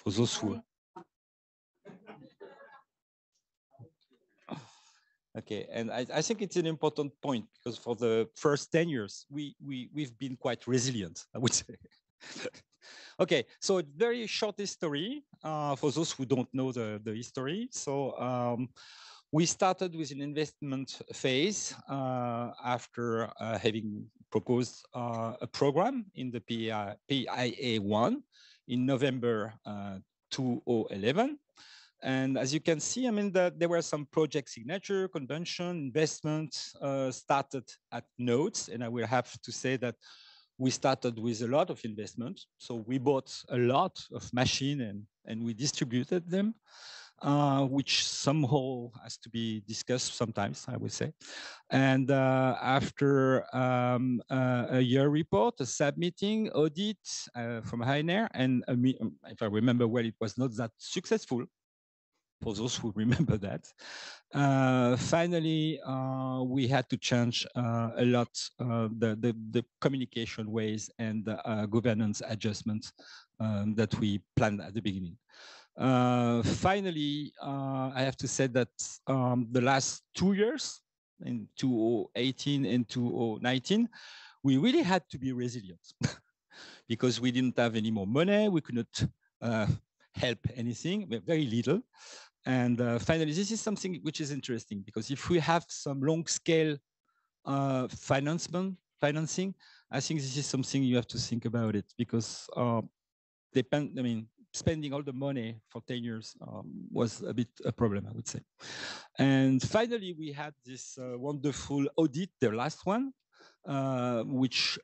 for those who. Okay, and I think it's an important point because for the first 10 years, we've been quite resilient, I would say. Okay, so a very short history for those who don't know the history. So we started with an investment phase after having proposed a program in the PIA1 in November 2011. And as you can see, I mean, there were some project signature, convention, investment started at nodes. And I will have to say that we started with a lot of investment. So we bought a lot of machine and we distributed them, which somehow has to be discussed sometimes, I would say. And after a year report, a sub-meeting, audit from Heiner, and if I remember well, it was not that successful. For those who remember that. Finally, we had to change a lot the communication ways and the governance adjustments that we planned at the beginning. Finally, I have to say that the last 2 years, in 2018 and 2019, we really had to be resilient because we didn't have any more money. We could not help anything, very little. And finally, this is something which is interesting because if we have some long-scale financing, I think this is something you have to think about it because spending all the money for 10 years was a bit a problem, I would say. And finally, we had this wonderful audit, the last one, which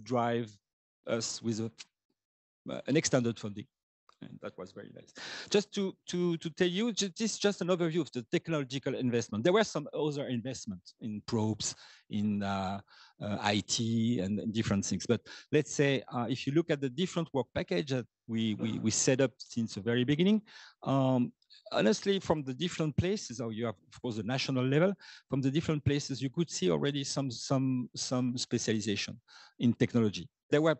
drive us with an extended funding. And that was very nice. Just to tell you, this is just an overview of the technological investment. There were some other investments in probes, in IT, and different things. But let's say if you look at the different work package that we set up since the very beginning, honestly, from the different places, or you have, of course, the national level, from the different places, you could see already some specialization in technology. There were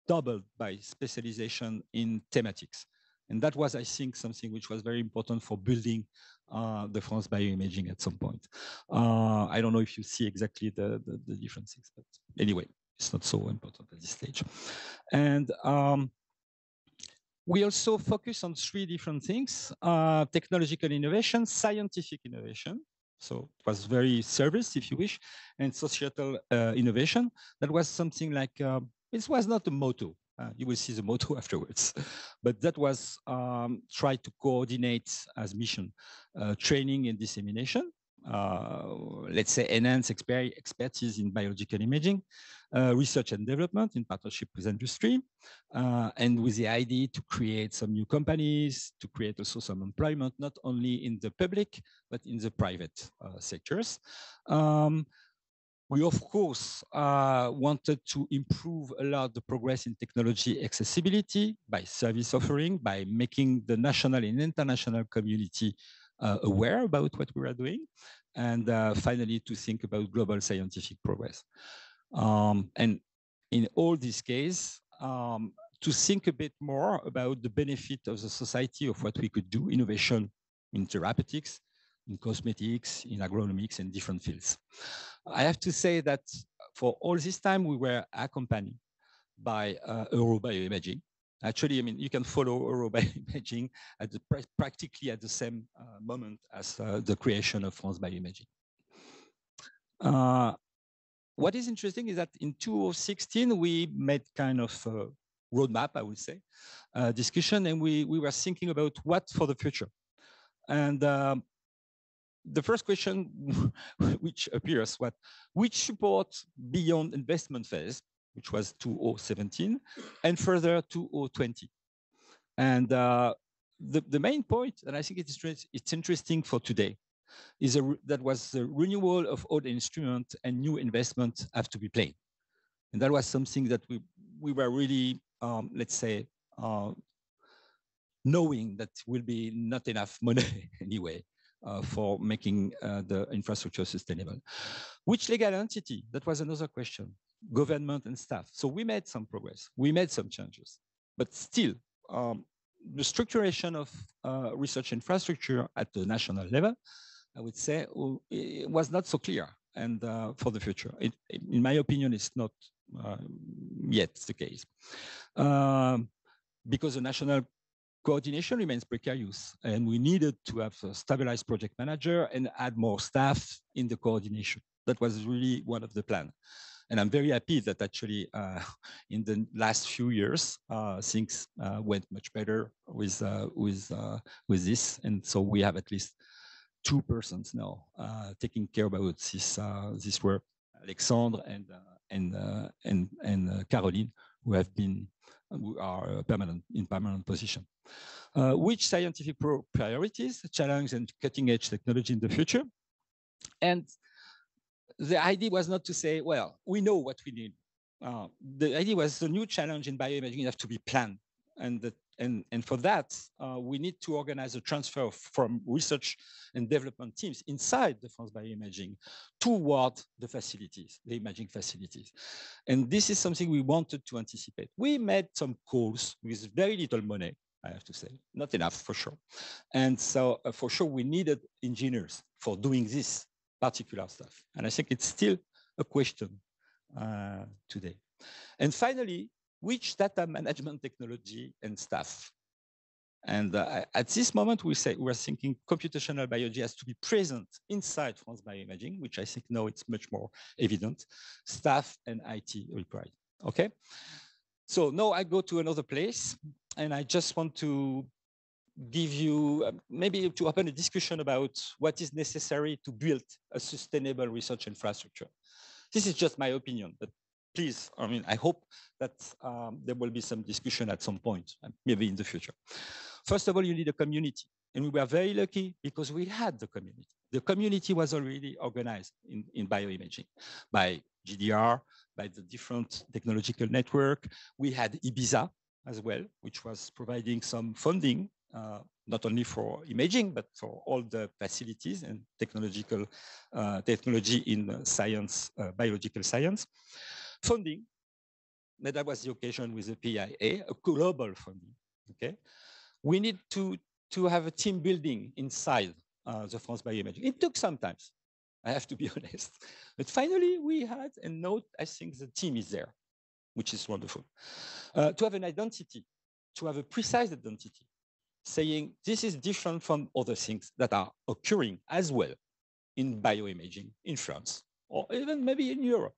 doubled by specialization in thematics. And that was, I think, something which was very important for building the France-BioImaging at some point. I don't know if you see exactly the different things, but anyway, it's not so important at this stage. And we also focus on 3 different things: technological innovation, scientific innovation. So it was very service, if you wish, and societal innovation. That was something like, this was not a motto. You will see the motto afterwards. But that was try to coordinate as mission training and dissemination. Let's say enhance expertise in biological imaging, research and development in partnership with industry, and with the idea to create some new companies, to create also some employment, not only in the public, but in the private sectors. We, of course, wanted to improve a lot the progress in technology accessibility by service offering, by making the national and international community aware about what we were doing, and finally, to think about global scientific progress. And in all these cases, to think a bit more about the benefit of the society of what we could do, innovation in therapeutics, in cosmetics, in agronomics, and different fields. I have to say that for all this time, we were accompanied by EuroBioimaging. Actually, I mean, you can follow EuroBioimaging at practically at the same moment as the creation of France-BioImaging. What is interesting is that in 2016, we made kind of a roadmap, I would say, discussion, and we were thinking about what for the future. And the first question which appears, which support beyond investment phase, which was 2017, and further 2020. And the main point, and I think it's interesting for today, is that was the renewal of old instruments and new investments have to be planned. And that was something that we were really, let's say, knowing that will be not enough money anyway. For making the infrastructure sustainable. Which legal entity? That was another question. Government and staff. So we made some progress. We made some changes. But still, the structuration of research infrastructure at the national level, I would say, it was not so clear. And for the future, in my opinion, it's not yet the case. Because the national coordination remains precarious, and we needed to have a stabilized project manager and add more staff in the coordination. That was really one of the plans. And I'm very happy that actually in the last few years, things went much better with this. And so we have at least 2 persons now taking care about this work, Alexandre and Caroline, who are in permanent position. Which scientific priorities, challenge and cutting edge technology in the future? And the idea was not to say, well, we know what we need. The idea was the new challenge in bioimaging have to be planned. And for that, we need to organize a transfer from research and development teams inside the France-BioImaging toward the facilities, the imaging facilities. And this is something we wanted to anticipate. We made some calls with very little money, I have to say, not enough for sure. And so for sure, we needed engineers for doing this particular stuff. And I think it's still a question today. And finally, which data management technology and staff? And at this moment, we're thinking computational biology has to be present inside France-BioImaging, which I think now it's much more evident, staff and IT required, okay? So now I go to another place, and I just want to give you, maybe to open a discussion about what is necessary to build a sustainable research infrastructure. This is just my opinion, but please, I mean, I hope that there will be some discussion at some point, maybe in the future. First of all, you need a community. And we were very lucky because we had the community. The community was already organized in bioimaging by GDR, by the different technological network. We had Ibiza as well, which was providing some funding, not only for imaging, but for all the facilities and technological technology in science, biological science. Funding, that was the occasion with the PIA, a global funding, okay? We need to have a team building inside the France-BioImaging. It took some time, I have to be honest. But finally we had, and now I think the team is there, which is wonderful. To have an identity, to have a precise identity, saying this is different from other things that are occurring as well in bioimaging in France, or even maybe in Europe.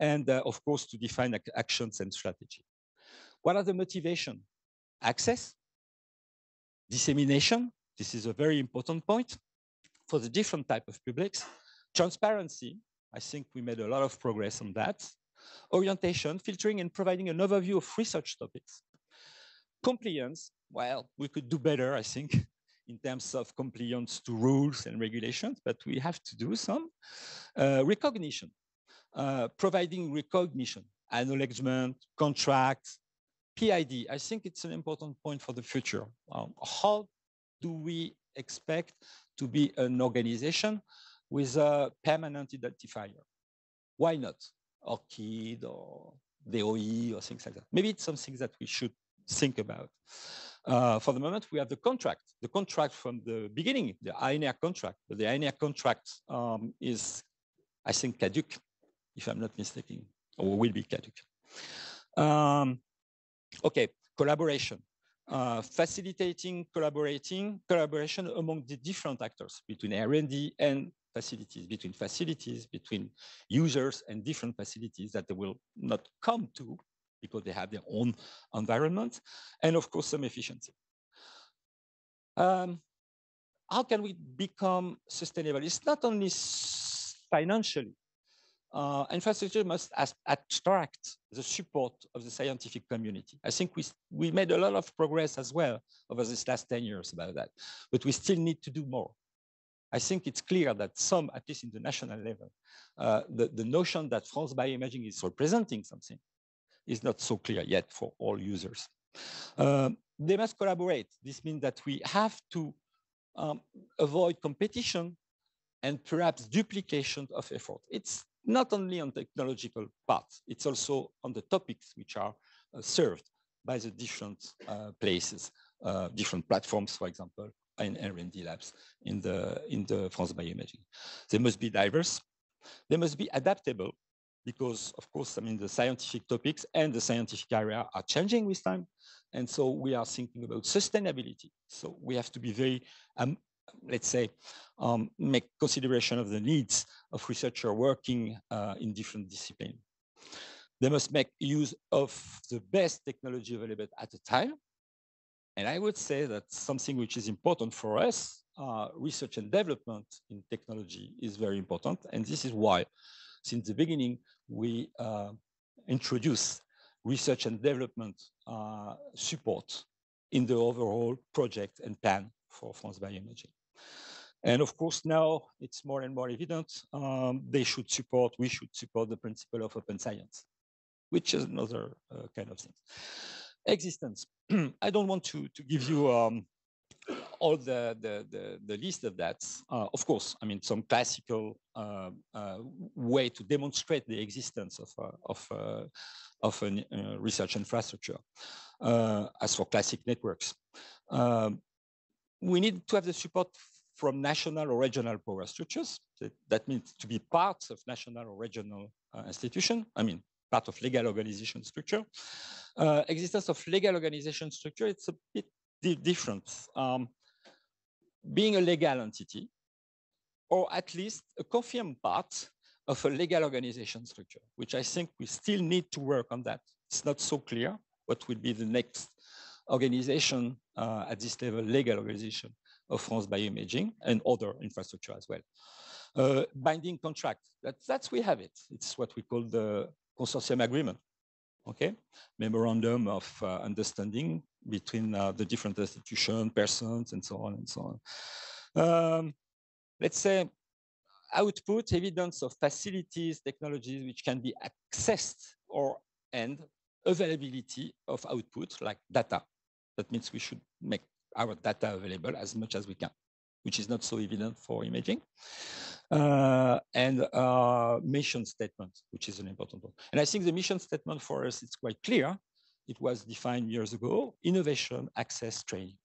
And of course, to define actions and strategy. What are the motivation? Access, dissemination, this is a very important point for the different type of publics. Transparency, I think we made a lot of progress on that. Orientation, filtering and providing an overview of research topics. Compliance, well, we could do better, I think, in terms of compliance to rules and regulations, but we have to do some. Recognition, providing recognition, acknowledgement, contracts, PID. I think it's an important point for the future. How do we expect to be an organization with a permanent identifier? Why not ORCID or DOE or things like that? Maybe it's something that we should think about. For the moment, we have the contract from the beginning, the ANR contract. But the ANR contract is, I think, caduc, if I'm not mistaken, or will be caduc. Okay, collaboration. Facilitating collaboration among the different actors between R&D and facilities, between users and different facilities that they will not come to because they have their own environment, and of course some efficiency. How can we become sustainable? It's not only financially. Infrastructure must attract the support of the scientific community. I think we made a lot of progress as well over this last 10 years about that, but we still need to do more. I think it's clear that some, at least in the national level, the notion that France-BioImaging is representing something is not so clear yet for all users. They must collaborate. This means that we have to avoid competition and perhaps duplication of effort. It's not only on technological parts, it's also on the topics which are served by the different places different platforms, for example, and R&D labs in the France-BioImaging. They must be diverse. They must be adaptable because, of course, I mean, the scientific topics and the scientific area are changing with time. And so we are thinking about sustainability. So we have to be very, let's say, make consideration of the needs of researchers working in different disciplines. They must make use of the best technology available at the time. And I would say that something which is important for us, research and development in technology is very important. And this is why, since the beginning, we introduce research and development support in the overall project and plan for France-BioImaging. And of course, now it's more and more evident we should support the principle of open science, which is another kind of thing. Existence. I don't want to give you all the list of that. Of course, I mean, some classical way to demonstrate the existence of a research infrastructure. As for classic networks, we need to have the support from national or regional power structures. That means to be part of national or regional institution. I mean, part of legal organization structure. Existence of legal organization structure, it's a bit different. Being a legal entity, or at least a confirmed part of a legal organization structure, which I think we still need to work on that. It's not so clear what will be the next organization at this level, legal organization of France-BioImaging and other infrastructure as well. Binding contract, that's we have it. It's what we call the consortium agreement, okay? Memorandum of understanding between the different institutions, persons, and so on and so on. Let's say output, evidence of facilities, technologies which can be accessed and availability of output like data. That means we should make our data available as much as we can, which is not so evident for imaging. And mission statement, which is an important one. And I think the mission statement for us, it's quite clear. It was defined years ago, innovation, access, training.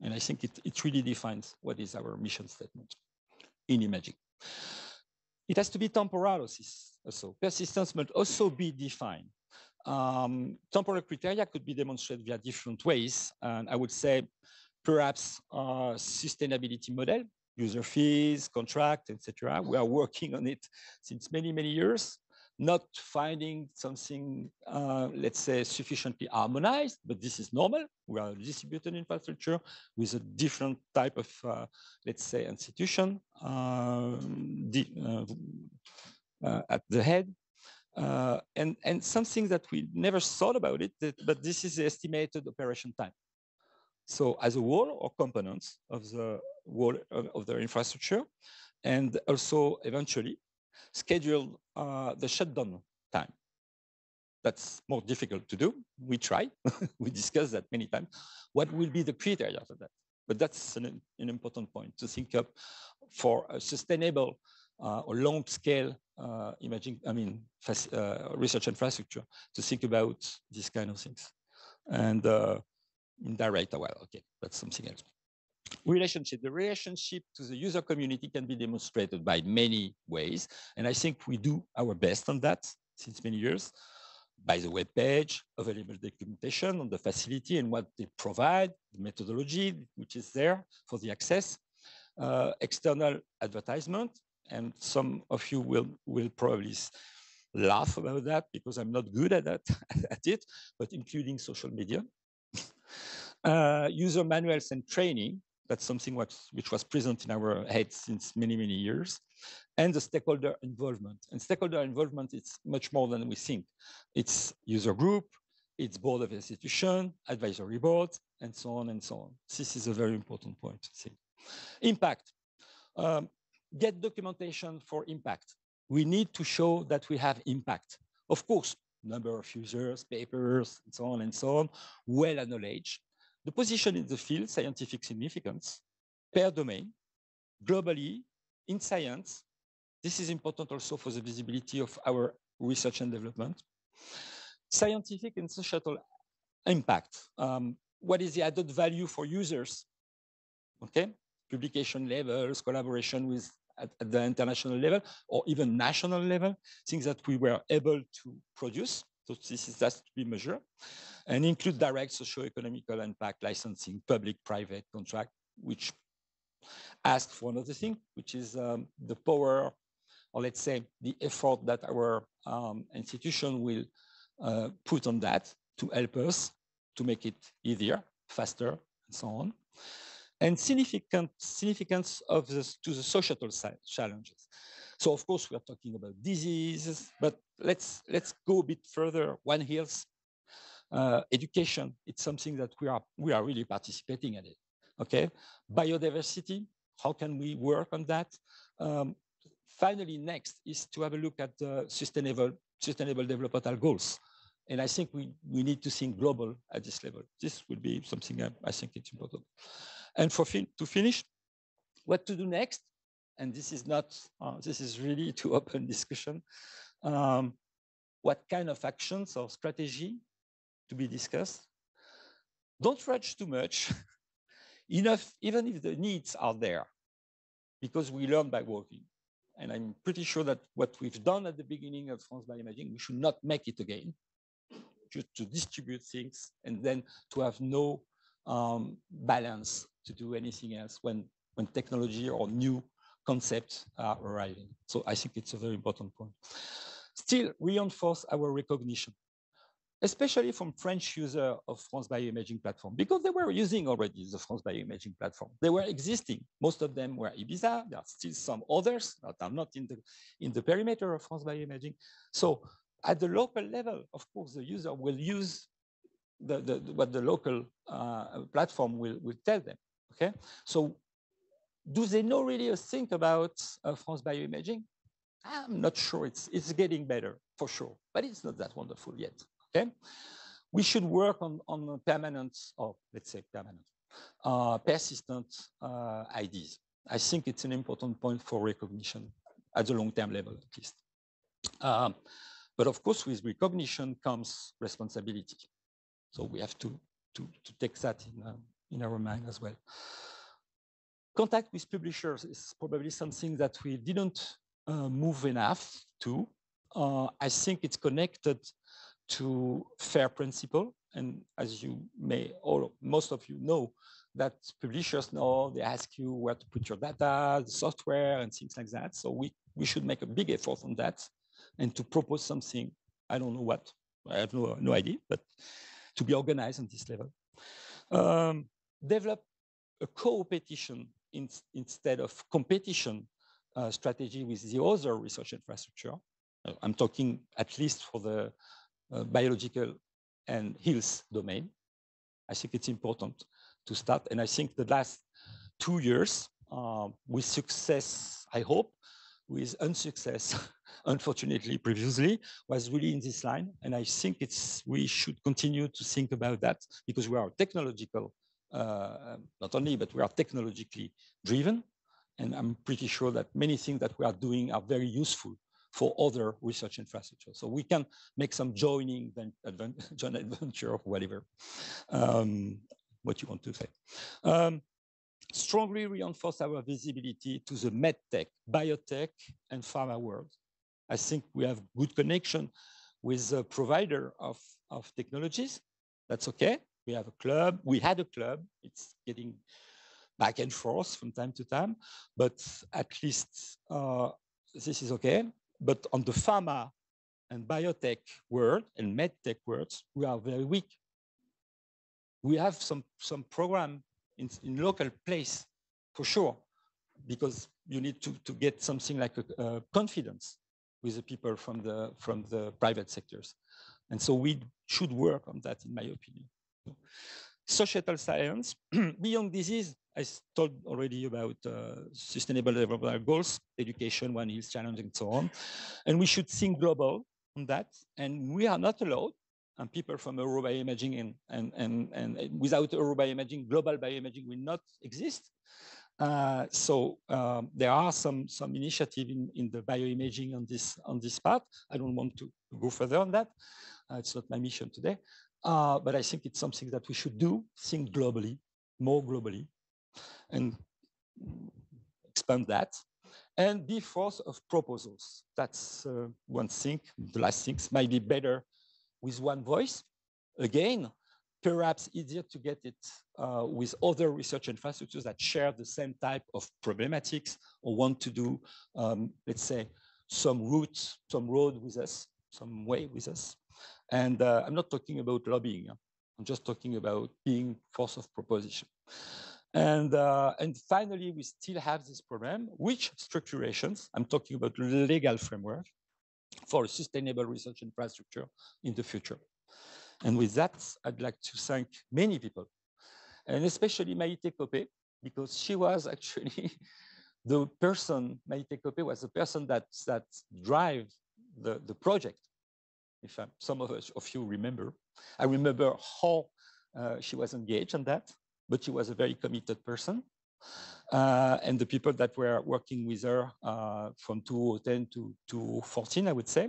And I think it really defines what is our mission statement in imaging. It has to be temporal also. Persistence must also be defined. Temporal criteria could be demonstrated via different ways. And I would say perhaps sustainability model, user fees, contract, etc. We are working on it since many, many years, not finding something, let's say, sufficiently harmonized, but this is normal. We are a distributed infrastructure with a different type of, let's say, institution at the head. And something that we never thought about it, but this is the estimated operation time. So as a whole or components of the whole of the infrastructure, and also eventually schedule the shutdown time. That's more difficult to do. We try, we discussed that many times. What will be the criteria for that? But that's an important point to think of for a sustainable or long scale imaging, research infrastructure, to think about these kind of things. And indirect, well, okay, that's something else. Relationship. The relationship to the user community can be demonstrated by many ways. And I think we do our best on that since many years. By the web page, available documentation on the facility and what they provide, the methodology which is there for the access, external advertisement. And some of you will probably laugh about that because I'm not good at that, at it, but including social media. User manuals and training, that's something which was present in our heads since many, many years. And the stakeholder involvement. And stakeholder involvement is much more than we think. It's user group, it's board of institution, advisory board, and so on and so on. This is a very important point to see. Impact. Get documentation for impact. We need to show that we have impact. Of course, number of users, papers, and so on, well acknowledged. The position in the field, scientific significance, per domain, globally, in science. This is important also for the visibility of our research and development. Scientific and societal impact. what is the added value for users? Okay, publication levels, collaboration with at the international level or even national level, things that we were able to produce. So this is has to be measured, and include direct socio-economical impact, licensing, public-private contract, which asked for another thing, which is the power, or let's say the effort that our institution will put on that to help us to make it easier, faster, and so on. And significance of this to the societal challenges. So of course we are talking about diseases, but let's go a bit further. One health, education. It's something that we are really participating in it. Okay, biodiversity. How can we work on that? Finally, next is to have a look at the sustainable developmental goals. And I think we need to think global at this level. This would be something I think it's important. And to finish, what to do next? And this is not, this is really to open discussion. What kind of actions or strategy to be discussed? Don't rush too much. Enough, even if the needs are there, because we learn by working. And I'm pretty sure that what we've done at the beginning of France-BioImaging, we should not make it again, just to distribute things and then to have no balance to do anything else when technology or new concepts are arriving. So I think it's a very important point. Still reinforce our recognition, especially from French users of France-BioImaging platform, because they were using already the France-BioImaging platform. They were existing. Most of them were Ibiza. There are still some others that are not in the perimeter of France-BioImaging. So at the local level, of course, the user will use what the local platform will tell them. Okay, so do they know really think about France-BioImaging? I'm not sure. It's getting better for sure, but it's not that wonderful yet. Okay, we should work on permanent, or let's say permanent, persistent IDs. I think it's an important point for recognition at the long-term level, at least. But of course, with recognition comes responsibility. So we have to take that in our mind as well. Contact with publishers is probably something that we didn't move enough to. I think it's connected to FAIR principle. And as you may, most of you know, that publishers know, they ask you where to put your data, the software, and things like that. So we should make a big effort on that and to propose something. I don't know what, I have no idea, but to be organized on this level. Develop a co-opetition instead of competition strategy with the other research infrastructure. I'm talking at least for the biological and health domain. I think it's important to start. And I think the last 2 years, with success, I hope, with unsuccess, unfortunately, previously, was really in this line. And I think we should continue to think about that because we are technological, not only, but we are technologically driven. And I'm pretty sure that many things that we are doing are very useful for other research infrastructure. So we can make some joint adventure or whatever, what you want to say. Strongly reinforce our visibility to the medtech, biotech, and pharma world. I think we have good connection with the provider of technologies. That's okay. We have a club. We had a club. It's getting back and forth from time to time, but at least this is okay. But on the pharma and biotech world and medtech worlds, we are very weak. We have some program in local place for sure, because you need to get something like a confidence with the people from the private sectors. And so we should work on that, in my opinion. Societal science, beyond disease, I told already about sustainable development goals, education, One Health Challenge, and so on. And we should think global on that. And we are not allowed, and people from EuroBioimaging and without EuroBioimaging, global bioimaging will not exist. So there are some initiative in the bioimaging on this part. I don't want to go further on that. It's not my mission today. But I think it's something that we should do, think globally, more globally, and expand that. And be force of proposals. That's one thing. The last things might be better with one voice. Again, perhaps easier to get it with other research infrastructures that share the same type of problematics or want to do, let's say, some route, some road with us, some way with us. And I'm not talking about lobbying. I'm just talking about being force of proposition. And finally, we still have this problem, which structurations, I'm talking about legal framework for a sustainable research infrastructure in the future. And with that, I'd like to thank many people, and especially Maïté Copé, because she was actually the person, Maïté Copé was the person that drive the project. If some of you remember, I remember how she was engaged on that, but she was a very committed person. And the people that were working with her from 2010 to 2014, I would say.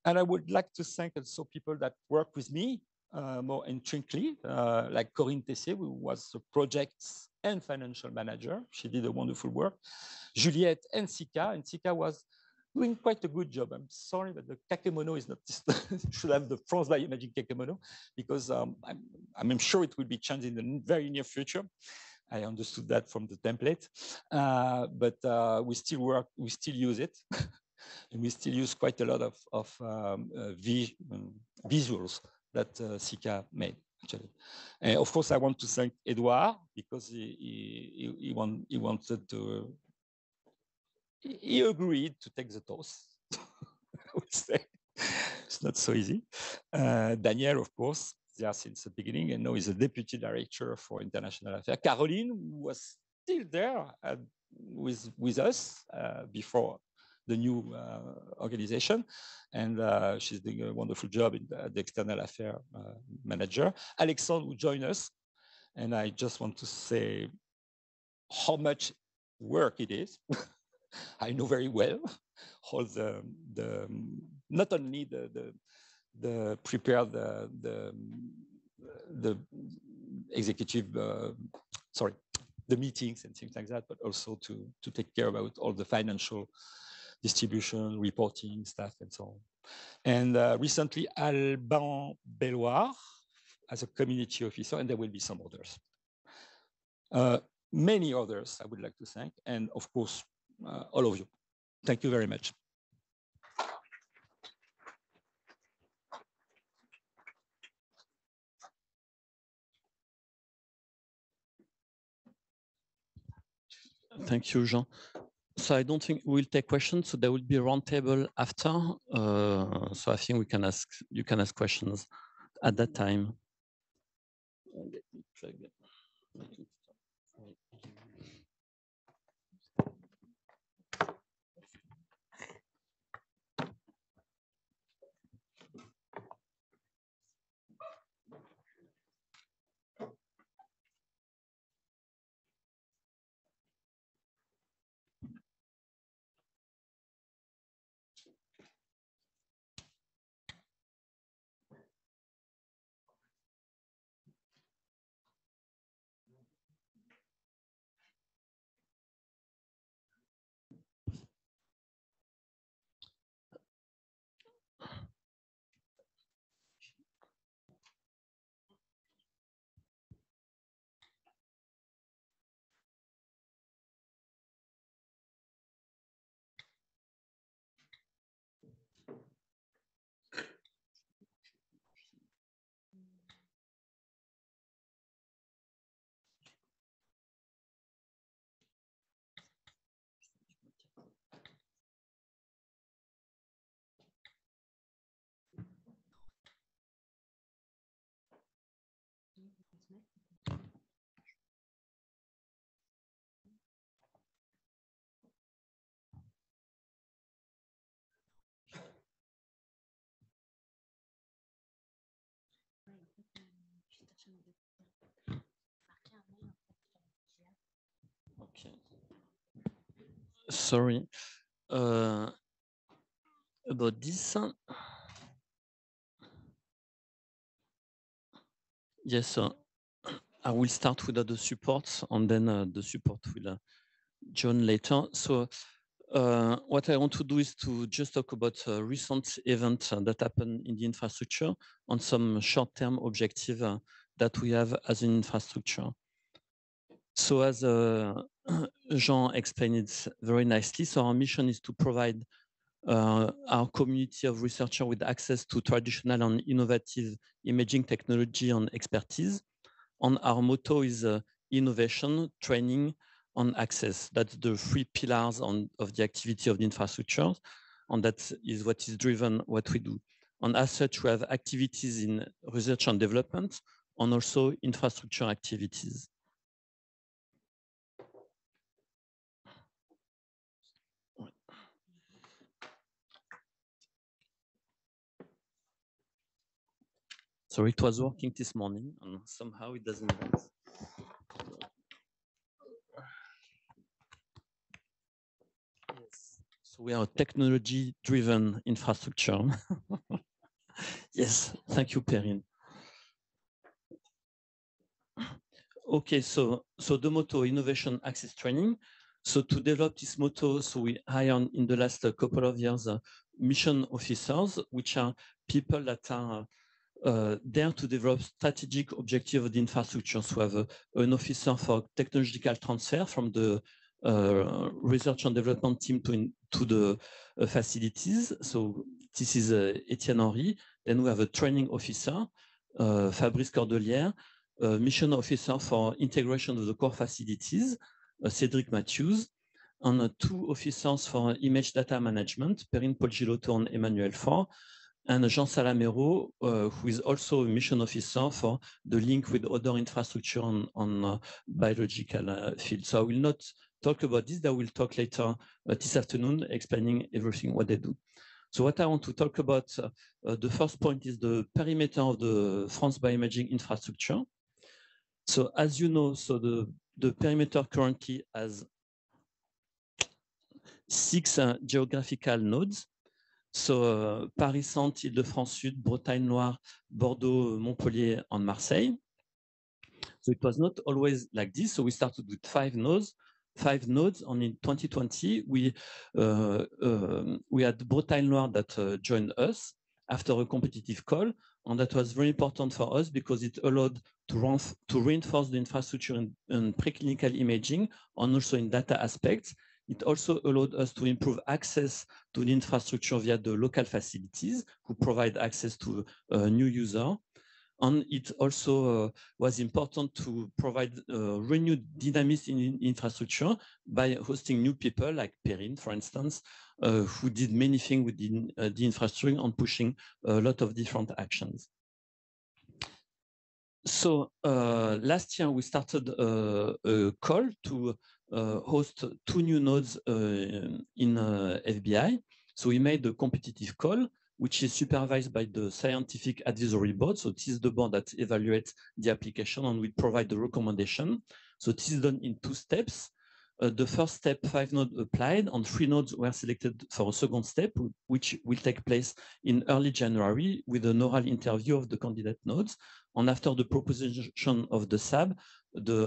And I would like to thank also people that work with me more intrinsically, like Corinne Tessier, who was the projects and financial manager. She did a wonderful work. Juliette and Sika was doing quite a good job. I'm sorry that the kakemono is not, should have the France-BioImaging kakemono, because I'm sure it will be changed in the very near future. I understood that from the template, but we still work, we still use it. And we still use quite a lot of visuals that Sika made, actually. And of course, I want to thank Edouard, because he wanted to, he agreed to take the toss, I would say. It's not so easy. Daniel, of course, there since the beginning, and now he's a deputy director for international affairs. Caroline was still there with us before the new organization, and she's doing a wonderful job in the external affairs manager. Alexandre, who joined us, and I just want to say how much work it is. I know very well all the not only the prepare the executive sorry, the meetings and things like that, but also to take care about all the financial distribution, reporting, stuff, and so on. And recently, Alban Belloir as a community officer, and there will be some others. Many others I would like to thank, and of course, all of you. Thank you very much. Thank you, Jean. So I don't think we'll take questions. So there will be a roundtable after. So I think you can ask questions at that time. Okay. Sorry. About this. Yes, I will start with the support, and then the support will join later. So what I want to do is to just talk about a recent event that happened in the infrastructure on some short-term objective that we have as an infrastructure. So as Jean explained it very nicely, so our mission is to provide our community of researchers with access to traditional and innovative imaging technology and expertise. And our motto is innovation, training, and access. That's the three pillars of the activity of the infrastructure. And that is what is driven what we do. And as such, we have activities in research and development, and also infrastructure activities. So it was working this morning, and somehow it doesn't work. Yes. So we are a technology-driven infrastructure. Yes, thank you, Perrine. Okay, so the motto, innovation, access, training. So to develop this motto, so we hired in the last couple of years mission officers, which are people that are there to develop strategic objective of the infrastructure. So we have an officer for technological transfer from the research and development team to the facilities. So this is Etienne Henry. Then we have a training officer, Fabrice Cordelière, mission officer for integration of the core facilities, Cédric Matthews, and two officers for image data management, Perrine Polgilotto and Emmanuel Faure, and Jean Salamero, who is also a mission officer for the link with other infrastructure on biological field. So I will not talk about this. I will talk later this afternoon, explaining everything what they do. So what I want to talk about, the first point is the perimeter of the France-BioImaging infrastructure. So as you know, so the perimeter currently has 6 geographical nodes. So Paris Centre, Île-de-France Sud, Bretagne-Loire, Bordeaux, Montpellier, and Marseille. So it was not always like this. So we started with 5 nodes, and in 2020 we had Bretagne-Loire that joined us after a competitive call, and that was very important for us because it allowed to reinforce the infrastructure in preclinical imaging and also in data aspects. It also allowed us to improve access to the infrastructure via the local facilities who provide access to new users. And it also was important to provide renewed dynamism in infrastructure by hosting new people like Perrine, for instance, who did many things within the infrastructure and pushing a lot of different actions. So last year we started a call to host 2 new nodes in FBI. So we made a competitive call, which is supervised by the scientific advisory board. So this is the board that evaluates the application and will provide the recommendation. So this is done in 2 steps. The first step, 5 nodes applied, and 3 nodes were selected for a second step, which will take place in early January with an oral interview of the candidate nodes. And after the proposition of the SAB,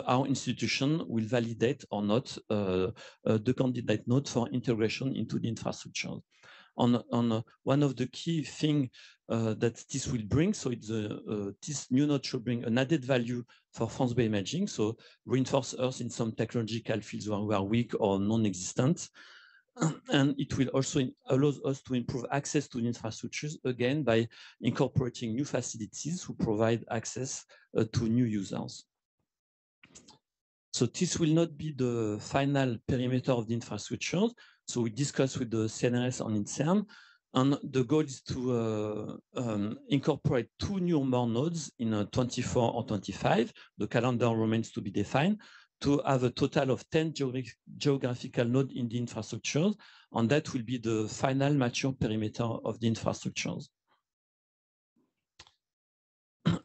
our institution will validate or not the candidate node for integration into the infrastructure. On one of the key things that this will bring, so it's this new node should bring an added value for France-BioImaging, so reinforce us in some technological fields where we are weak or non-existent. And it will also allow us to improve access to the infrastructures, again, by incorporating new facilities who provide access to new users. So this will not be the final perimeter of the infrastructure. So we discussed with the CNRS on INSERM, and the goal is to incorporate 2 more nodes in 24 or 25. The calendar remains to be defined, to have a total of 10 geographical nodes in the infrastructure, and that will be the final mature perimeter of the infrastructures.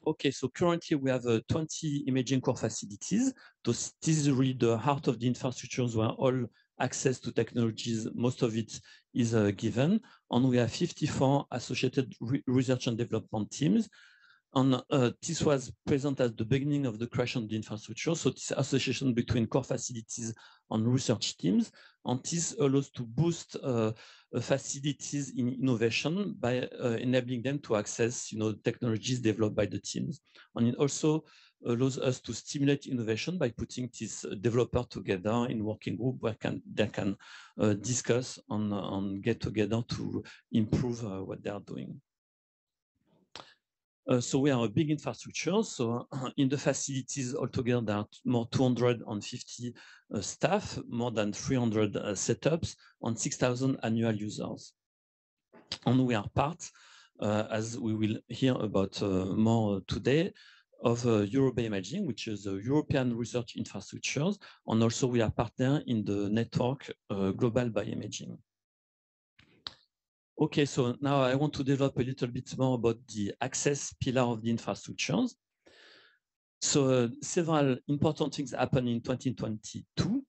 Okay, so currently we have 20 imaging core facilities. This is really the heart of the infrastructures where all access to technologies, most of it is given. And we have 54 associated research and development teams. And this was present at the beginning of the creation of the infrastructure. So this association between core facilities and research teams, and this allows to boost facilities in innovation by enabling them to access, technologies developed by the teams. And it also allows us to stimulate innovation by putting this developer together in working group where they can discuss and get together to improve what they are doing. So we are a big infrastructure. So in the facilities altogether, there are more 250 staff, more than 300 setups, and 6,000 annual users. And we are part, as we will hear about more today, of EuroBioImaging, which is a European research infrastructures. And also we are partner in the network Global Bioimaging. Okay, so now I want to develop a little bit more about the access pillar of the infrastructures. So several important things happened in 2022.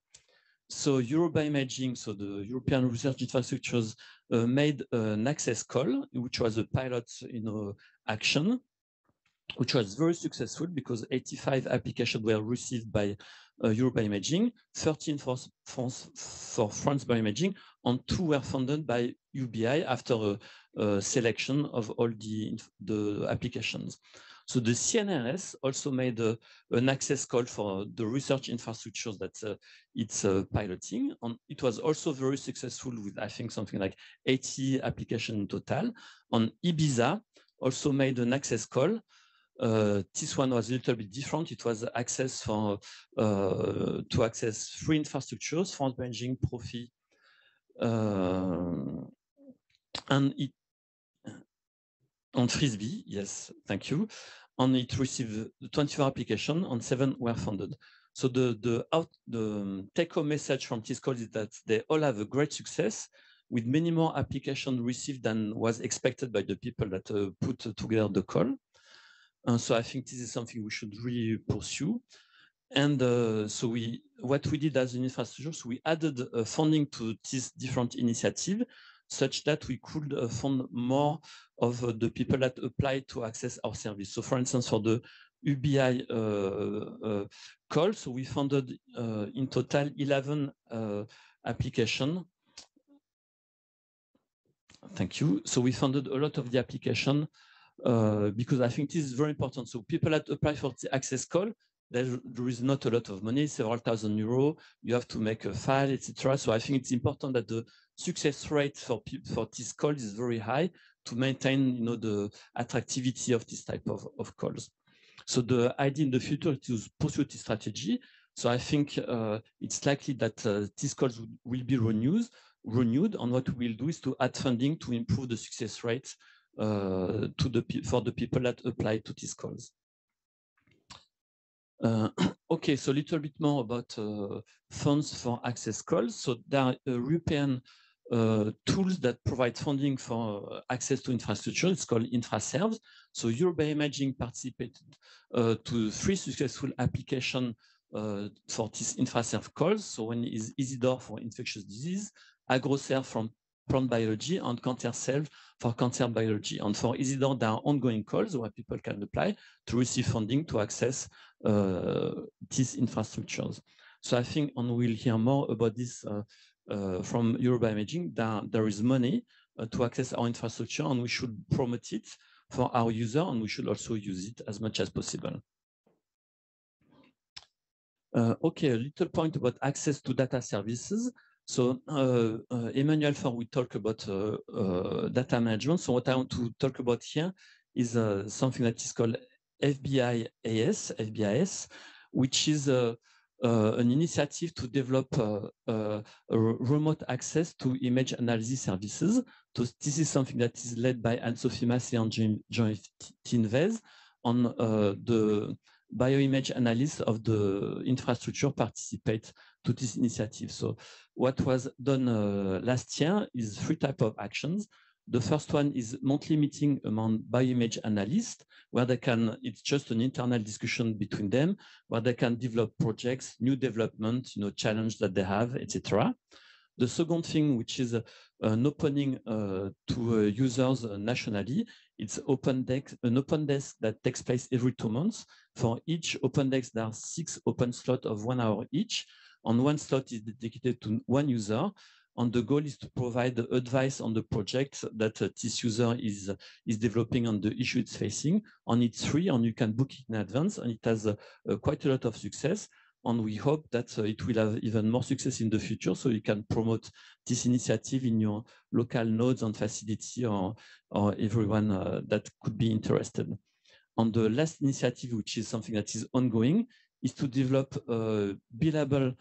So EuroBioImaging, so the European research infrastructures, made an access call, which was a pilot, action, which was very successful because 85 applications were received by EuroBioImaging, 13 for France-BioImaging, and 2 were funded by UBI after a selection of all the applications. So the CNRS also made an access call for the research infrastructures that it's piloting. And it was also very successful with, I think, something like 80 applications in total. And Ibiza also made an access call. This one was a little bit different. It was access for to access 3 infrastructures: France-BioImaging, Profi, and Frisbee. Yes, thank you. And it received 24 applications, and 7 were funded. So the take-home message from this call is that they all have a great success, with many more applications received than was expected by the people that put together the call. So I think this is something we should really pursue. And so what we did as an infrastructure, so we added funding to this different initiative, such that we could fund more of the people that apply to access our service. So for instance, for the UBI call, so we funded in total 11 applications. Thank you. So we funded a lot of the application because I think this is very important. So people that apply for the access call, there is not a lot of money, several thousand euros. You have to make a file, etc. So I think it's important that the success rate for this call is very high to maintain, the attractivity of this type of calls. So the idea in the future is to pursue this strategy. So I think it's likely that these calls will be renewed. And what we'll do is to add funding to improve the success rate for the people that apply to these calls. Okay, so a little bit more about funds for access calls. So there are European tools that provide funding for access to infrastructure. It's called InfraServe. So EuroBioImaging participated to 3 successful applications for this InfraServe calls. So one is Isidore for infectious disease, AgroServe from plant biology, and CancerServe for cancer biology. And for Isidore, there are ongoing calls where people can apply to receive funding to access these infrastructures. So I think, and we'll hear more about this from EuroBioImaging, there is money to access our infrastructure, and we should promote it for our user, and we should also use it as much as possible. Okay, a little point about access to data services. So Emmanuel Faure will talk about data management. So what I want to talk about here is something that is called FBIS, which is an initiative to develop remote access to image analysis services. So this is something that is led by Anne-Sophie Massé and Jean-Yves Vez, on the bioimage analysts of the infrastructure participate to this initiative. So what was done last year is 3 types of actions. The first one is monthly meeting among bioimage analysts, where they can, it's just an internal discussion between them, where they can develop projects, new development, challenge that they have, etc. The second thing, which is an opening to users nationally, it's an open desk that takes place every 2 months. For each open desk, there are 6 open slots of 1 hour each. And 1 slot is dedicated to 1 user. And the goal is to provide advice on the project that this user is developing on the issue it's facing. And it's free, and you can book it in advance, and it has quite a lot of success. And we hope that it will have even more success in the future, so you can promote this initiative in your local nodes and facility, or everyone that could be interested. And the last initiative, which is something that is ongoing, is to develop a billable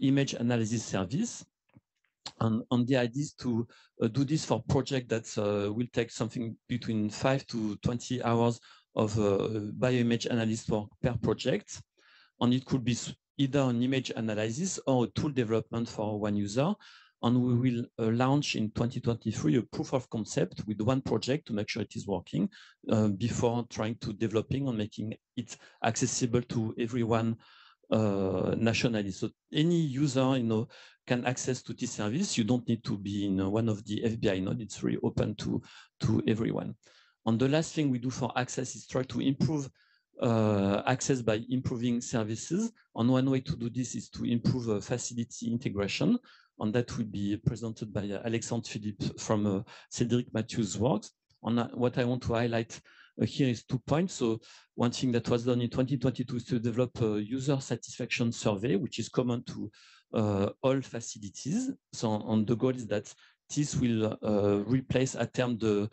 image analysis service. And the idea is to do this for projects that will take something between 5 to 20 hours of bioimage analysis per project. And it could be either an image analysis or a tool development for 1 user. And we will launch in 2023 a proof of concept with 1 project to make sure it is working before trying to developing and making it accessible to everyone nationally. So any user, can access to this service. You don't need to be in one of the FBI nodes. It's really open to everyone. And the last thing we do for access is try to improve access by improving services. And one way to do this is to improve facility integration. And that will be presented by Alexandre Philippe from Cédric Mathieu's works. And what I want to highlight here is 2 points. So one thing that was done in 2022 is to develop a user satisfaction survey, which is common to all facilities. So on the goal is that this will replace at term the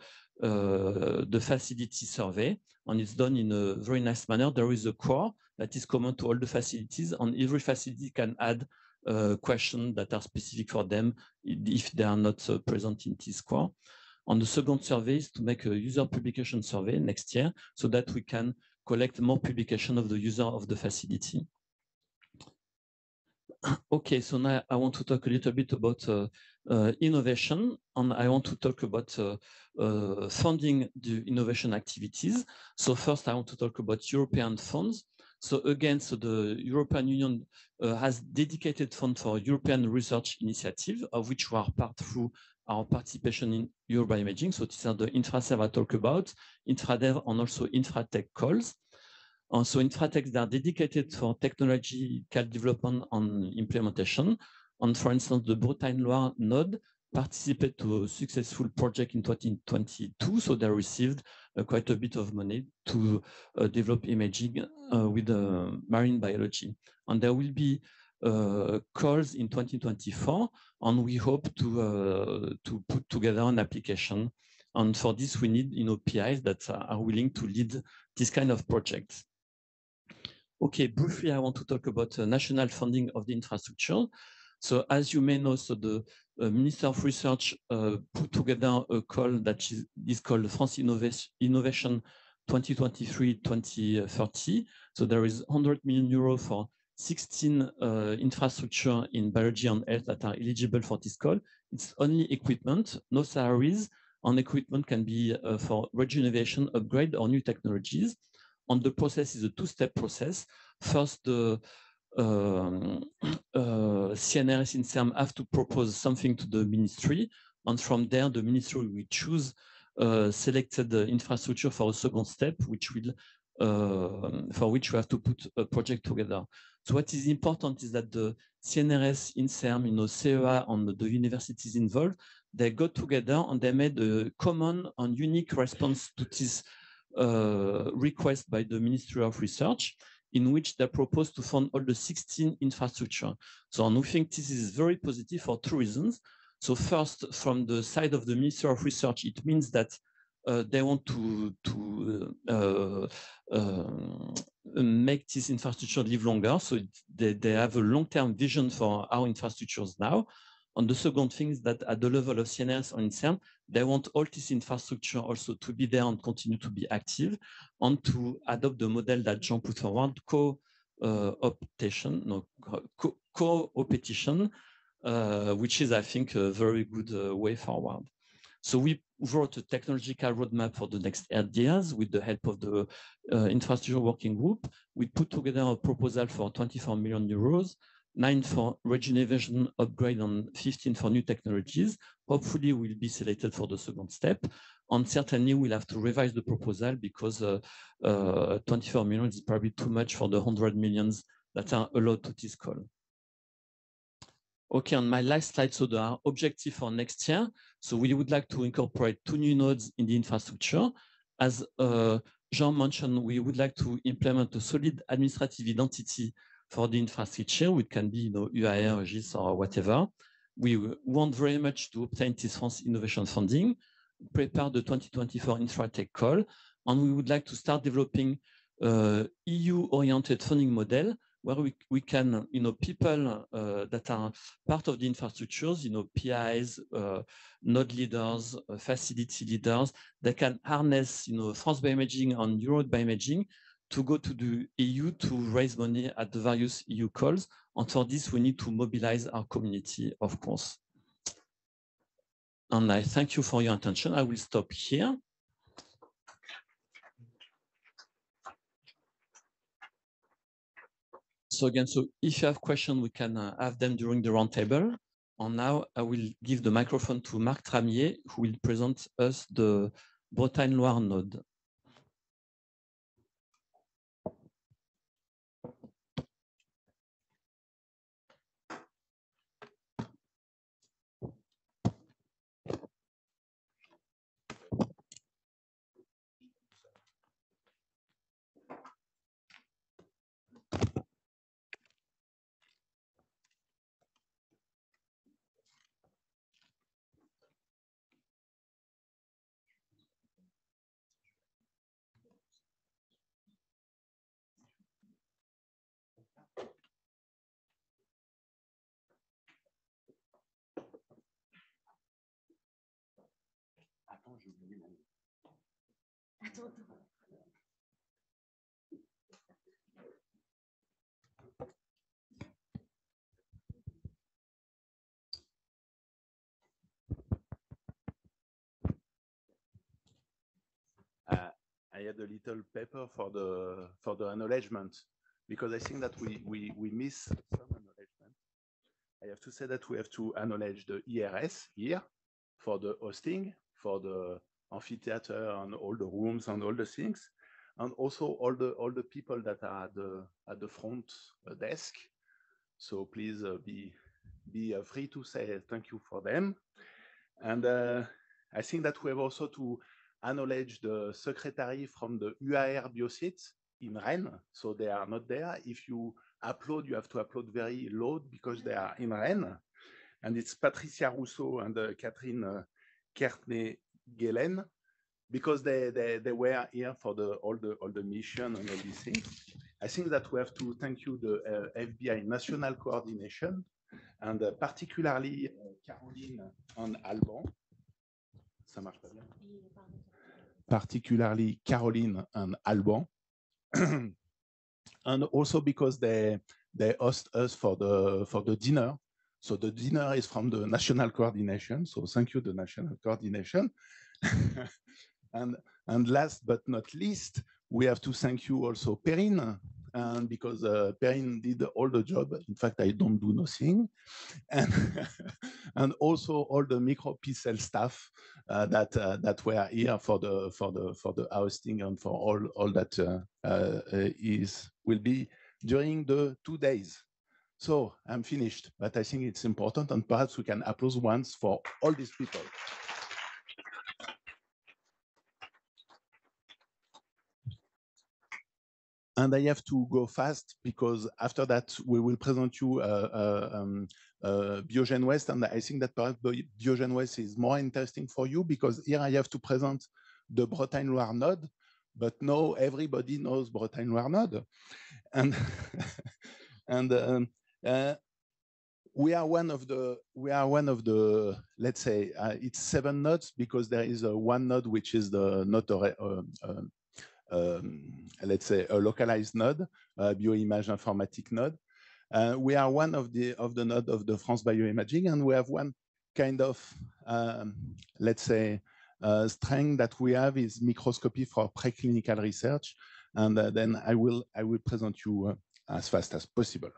facility survey, and it's done in a very nice manner. There is a core that is common to all the facilities, and every facility can add questions that are specific for them if they are not present in this core. And the second survey is to make a user publication survey next year so that we can collect more publication of the user of the facility. Okay, so now I want to talk a little bit about innovation, and I want to talk about funding the innovation activities. So first, I want to talk about European funds. So again, so the European Union has dedicated fund for European research initiative, of which we are part through our participation in EuroBioimaging. So these are the InfraServe I talk about, InfraDev, and also InfraTech calls. So InfraTech, they are dedicated for technological development and implementation. And for instance, the Bretagne-Loire node participated to a successful project in 2022. So they received quite a bit of money to develop imaging with marine biology. And there will be calls in 2024, and we hope to put together an application. And for this, we need PIs that are willing to lead this kind of projects. Okay, briefly, I want to talk about national funding of the infrastructure. So as you may know, so the Minister of Research put together a call that is called France Innovation 2023-2030. So there is 100 million euros for 16 infrastructure in biology and health that are eligible for this call. It's only equipment, no salaries, and equipment can be for regeneration, upgrade, or new technologies. And the process is a 2-step process. First, the CNRS in CERM have to propose something to the ministry, and from there, the ministry will choose selected infrastructure for a second step, which will for which we have to put a project together. So what is important is that the CNRS, INSERM, CEA, and the universities involved, they got together and they made a common and unique response to this request by the Ministry of Research, in which they propose to fund all the 16 infrastructure. So we think this is very positive for 2 reasons. So first, from the side of the Ministry of Research, it means that they want to make this infrastructure live longer. So they have a long-term vision for our infrastructures now. And the second thing is that at the level of CNRS or INSERM, they want all this infrastructure also to be there and continue to be active, and to adopt the model that Jean put forward, co-opetition, which is, I think, a very good way forward. So we wrote a technological roadmap for the next 8 years with the help of the infrastructure working group. We put together a proposal for 24 million euros. 9 for regeneration upgrade, and 15 for new technologies. Hopefully, we'll be selected for the second step. And certainly, we'll have to revise the proposal because 24 million is probably too much for the 100 millions that are allowed to this call. Okay, on my last slide, so the objective for next year. So we would like to incorporate 2 new nodes in the infrastructure. As Jean mentioned, we would like to implement a solid administrative identity for the infrastructure, which can be UAR, REGIS, or whatever. We want very much to obtain this France Innovation Funding, prepare the 2024 Infratech call, and we would like to start developing EU-oriented funding model where we can, people that are part of the infrastructures, PIs, node leaders, facility leaders, they can harness, France-BioImaging and Europe-BioImaging to go to the EU to raise money at the various EU calls. And for this, we need to mobilize our community, of course. And I thank you for your attention. I will stop here. So again, so if you have questions, we can have them during the roundtable. And now I will give the microphone to Marc Tramier, who will present us the Bretagne-Loire node. I had a little paper for the acknowledgement because I think that we miss some acknowledgement. I have to say that we have to acknowledge the ERS here for the hosting, for the amphitheater and all the rooms and all the things, and also all the people that are at the front desk. So please be free to say thank you for them. And I think that we have also to acknowledge the secretary from the UAR biosite in Rennes. So they are not there. If you upload, you have to upload very low because they are in Rennes. And it's Patricia Rousseau and Catherine Kearney-Gelen because they were here for all the mission and all these things. I think that we have to thank you, the FBI National Coordination, and particularly Caroline and Alban. Ça marche pas bien. Particularly Caroline and Alban. And also because they host us for the dinner. So the dinner is from the National Coordination. So thank you, the National Coordination. And last but not least, we have to thank you also, Perrine, and because Perrine did all the job. In fact, I don't do nothing. And also all the micro-PCL staff that were here for the hosting and for all that will be during the 2 days. So I'm finished, but I think it's important, and perhaps we can applause once for all these people. And I have to go fast because after that we will present you Biogen West, and I think that perhaps Biogen West is more interesting for you because here I have to present the Bretagne-Loire node, but now everybody knows Bretagne-Loire node, and we are one of the let's say it's 7 nodes because there is one node which is the let's say a localized node, bioimage informatic node. We are one of the node of the France-BioImaging, and we have one kind of let's say strength that we have is microscopy for preclinical research, and then I will present you as fast as possible.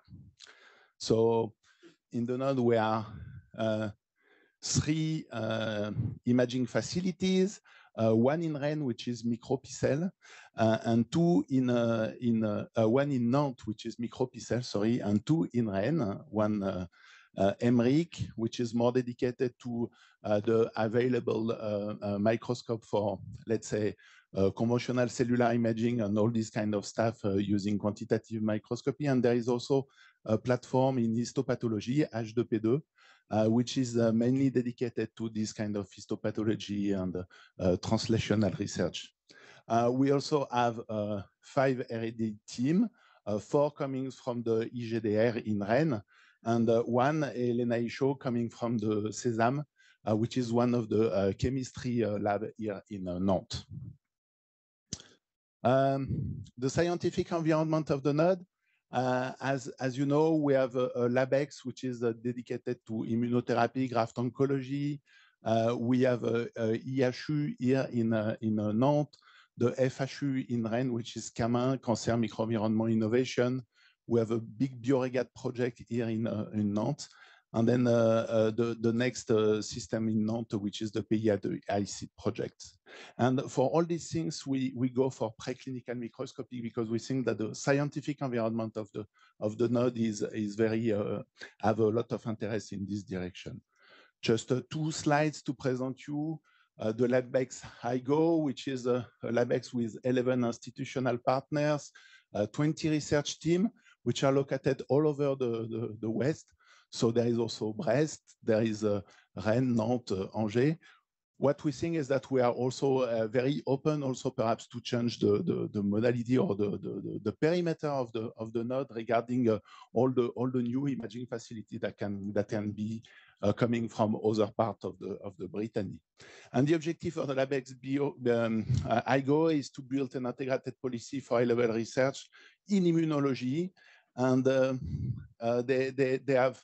So in the node, we are 3 imaging facilities, 1 in Rennes, which is micropixel, and 2 in 1 in Nantes, which is micropixel, sorry, and 2 in Rennes, 1 Emmerich, which is more dedicated to the available microscope for, let's say, conventional cellular imaging and all this kind of stuff using quantitative microscopy. And there is also a platform in histopathology, H2P2, which is mainly dedicated to this kind of histopathology and translational research. We also have 5 R&D team, 4 coming from the IGDR in Rennes, and 1 Elena Isho coming from the CESAM, which is one of the chemistry lab here in Nantes. The scientific environment of the node, as you know, we have a LabX, which is dedicated to immunotherapy, graft oncology. We have a IHU here in Nantes, the FHU in Rennes, which is CAMIN, Cancer Microenvironment Innovation. We have a big bioregat project here in Nantes. And then the next system in Nantes, which is the PIA-IC project. And for all these things, we go for preclinical microscopy because we think that the scientific environment of the node is very have a lot of interest in this direction. Just 2 slides to present you the LabX IGO, which is a LabX with 11 institutional partners, 20 research teams, which are located all over the West. So there is also Brest, there is Rennes, Nantes, Angers. What we think is that we are also very open, also perhaps to change the modality or the perimeter of the node regarding all the new imaging facility that can be coming from other parts of the Brittany. And the objective of the LabX IGO is to build an integrated policy for high-level research in immunology, and they have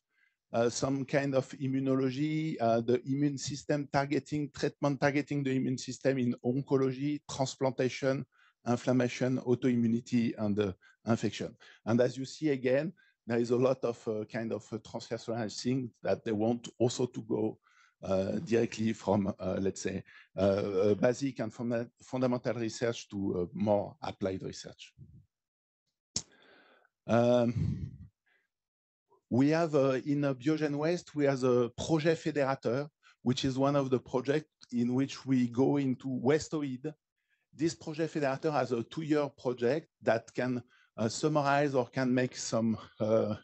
some kind of immunology, the immune system targeting, treatment targeting the immune system in oncology, transplantation, inflammation, autoimmunity, and infection. And as you see again, there is a lot of kind of transversal things that they want also to go directly from, let's say, basic and fundamental research to more applied research. We have in Biogen West, we have a Projet Fédérateur, which is one of the projects in which we go into Westoid. This Projet Fédérateur has a 2-year project that can summarize or can make some,